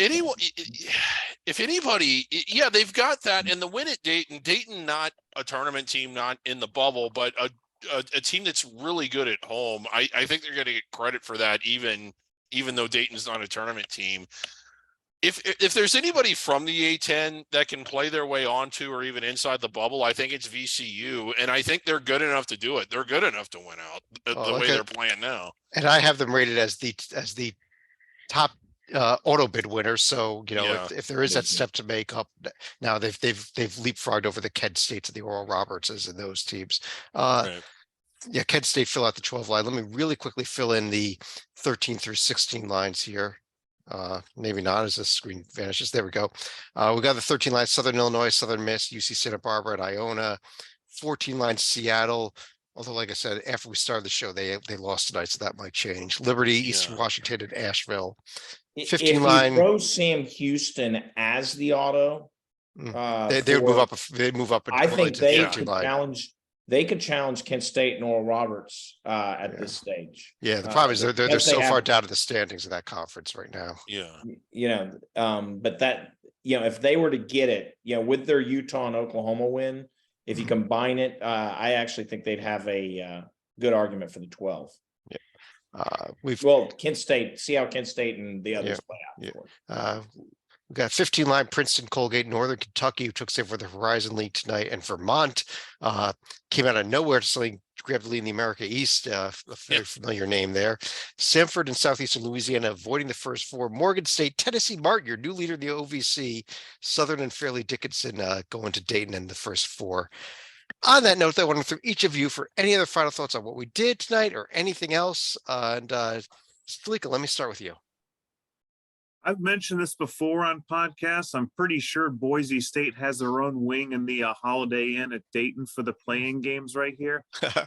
anybody, yeah, they've got that. And the win at Dayton, not a tournament team, not in the bubble, but a team that's really good at home. I think they're going to get credit for that, even though Dayton's not a tournament team. If there's anybody from the A10 that can play their way onto or even inside the bubble, I think it's VCU, and I think they're good enough to do it. They're good enough to win out the way they're playing now. And I have them rated as the top auto bid winners. So Yeah. if there is that step to make up now, they've leapfrogged over the Kent States and the Oral Robertses and those teams. Right. Yeah, Kent State fill out the 12 line. Let me really quickly fill in the 13 through 16 lines here. Maybe not as the screen vanishes. There we go. We got the 13 lines: Southern Illinois, Southern Miss, UC Santa Barbara, and Iona. 14 lines: Seattle. Although, like I said, after we started the show, they lost tonight, so that might change. Liberty, Eastern Washington, and Asheville. 15 If line. you throw Sam Houston as the auto, They would move up. They move up. I think they the 13 could line. challenge. They could challenge Kent State and Oral Roberts at this stage. Yeah, the problem is they're because so they far have- down in the standings of that conference right now. Yeah. But that, if they were to get it, with their Utah and Oklahoma win, if you combine it, I actually think they'd have a good argument for the 12. We've Kent State, see how Kent State and the others play out. yeah. for it. We've got 15 line: Princeton, Colgate, Northern Kentucky, who took over the Horizon League tonight, and Vermont came out of nowhere to suddenly grab the lead in the America East. A very familiar name there. Samford and Southeastern Louisiana avoiding the first 4. Morgan State, Tennessee Martin, your new leader in the OVC. Southern and Fairleigh Dickinson going to Dayton in the first 4. On that note, I want to through each of you for any other final thoughts on what we did tonight or anything else. Salika, let me start with you. I've mentioned this before on podcasts. I'm pretty sure Boise State has their own wing in the Holiday Inn at Dayton for the playing games right here.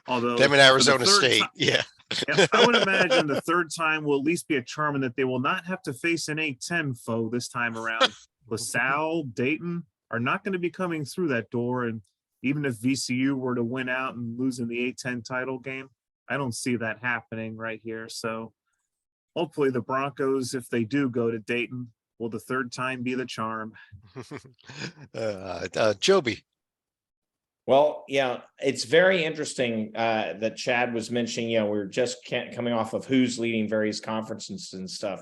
Although Them in for the Arizona third State, ti- yeah. Yeah, I would imagine the third time will at least be a charm and that they will not have to face an A10 foe this time around. LaSalle, Dayton are not going to be coming through that door. And even if VCU were to win out and lose in the A10 title game, I don't see that happening right here. So hopefully the Broncos, if they do go to Dayton, will Will the third time be the charm? Joby. Well, yeah, it's very interesting that Chad was mentioning, we're just coming off of who's leading various conferences and stuff.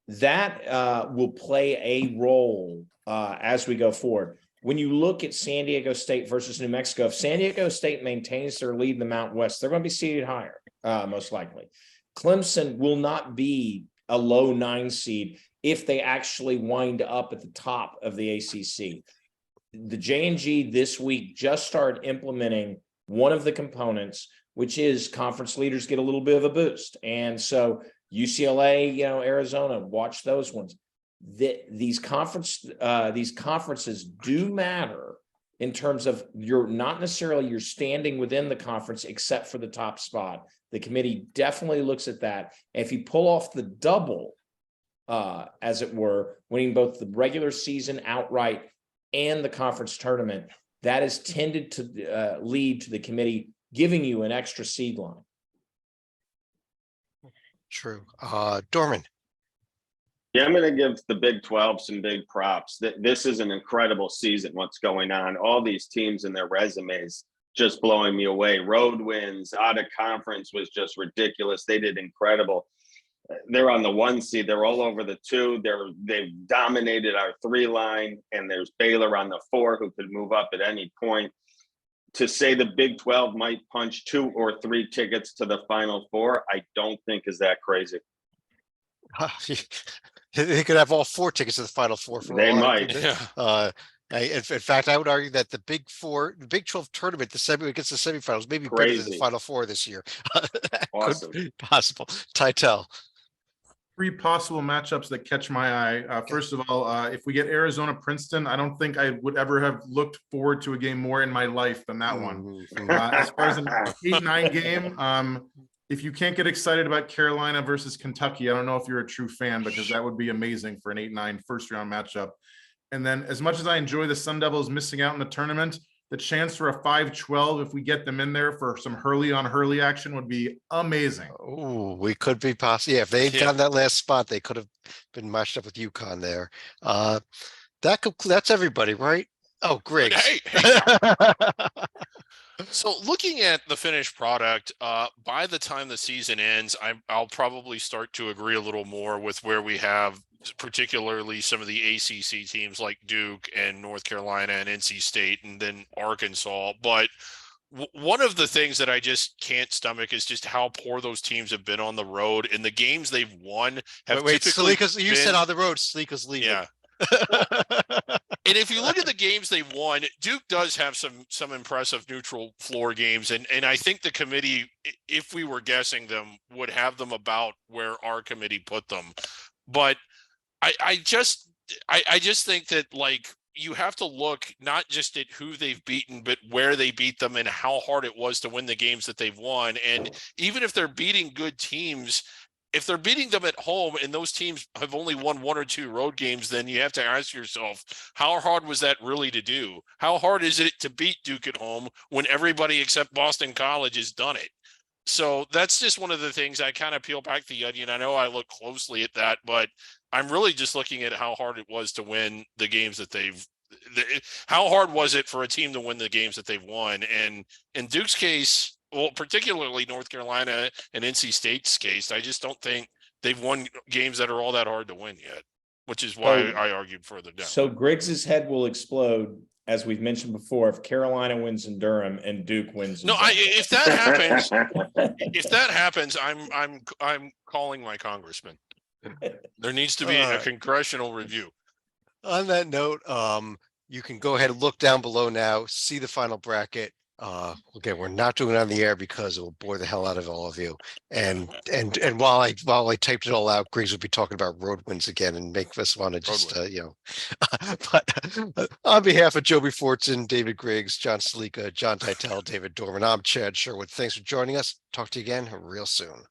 That will play a role as we go forward. When you look at San Diego State versus New Mexico, if San Diego State maintains their lead in the Mountain West, they're going to be seeded higher, most likely. Clemson will not be a low 9 seed if they actually wind up at the top of the ACC. The J&G this week just started implementing one of the components, which is conference leaders get a little bit of a boost. And so UCLA, Arizona, watch those ones. These conferences do matter in terms of you're not necessarily you're standing within the conference except for the top spot. The committee definitely looks at that. And if you pull off the double, as it were, winning both the regular season outright and the conference tournament, that has tended to lead to the committee giving you an extra seed line. True. Dorman. Yeah, I'm going to give the Big 12 some big props. This is an incredible season, what's going on. All these teams and their resumes just blowing me away. Road wins, out of conference was just ridiculous. They did incredible. They're on the 1 seed. They're all over the 2. They've dominated our 3 line, and there's Baylor on the 4 who could move up at any point. To say the Big 12 might punch 2 or 3 tickets to the Final Four, I don't think is that crazy. They could have all 4 tickets to the Final Four. They might. In fact, I would argue that the Big 12 tournament, against the semifinals, may be better than the Crazy. Final Four this year. Awesome. Could be possible. Titel. 3 possible matchups that catch my eye. First of all, if we get Arizona Princeton, I don't think I would ever have looked forward to a game more in my life than that one. As far as an 8-9 game, if you can't get excited about Carolina versus Kentucky, I don't know if you're a true fan, because that would be amazing for an 8-9 first round matchup. And then, as much as I enjoy the Sun Devils missing out in the tournament, the chance for a 5-12, if we get them in there for some Hurley on Hurley action, would be amazing. Oh, we could be possible. Yeah, if they'd gotten that last spot, they could have been matched up with UConn there. That's everybody, right? Oh, great. Hey. So looking at the finished product, by the time the season ends, I'll probably start to agree a little more with where we have particularly some of the ACC teams like Duke and North Carolina and NC State and then Arkansas. But one of the things that I just can't stomach is just how poor those teams have been on the road, and the games they've won have typically you said on the road, Sleeka's leaving. Yeah. And if you look at the games they won, Duke does have some impressive neutral floor games, and I think the committee, if we were guessing them, would have them about where our committee put them. But I just think that, like, you have to look not just at who they've beaten, but where they beat them and how hard it was to win the games that they've won. And even if they're beating good teams, if they're beating them at home and those teams have only won 1 or 2 road games, then you have to ask yourself, how hard was that really to do? How hard is it to beat Duke at home when everybody except Boston College has done it? So that's just one of the things I kind of peel back the onion. I know I look closely at that, but I'm really just looking at how hard it was to win the games that how hard was it for a team to win the games that they've won? And in Duke's case, well, particularly North Carolina and NC State's case, I just don't think they've won games that are all that hard to win yet, which is why I argued further down. So Griggs's head will explode, as we've mentioned before, if Carolina wins in Durham and Duke wins. If that happens, I'm calling my congressman. There needs to be a congressional review. On that note, you can go ahead and look down below now, see the final bracket. Again, we're not doing it on the air because it will bore the hell out of all of you. And while I typed it all out, Griggs will be talking about road wins again and make us want to just but on behalf of Joby Fortson, David Griggs, John Sleeka, John Titel, David Dorman, I'm Chad Sherwood. Thanks for joining us. Talk to you again real soon.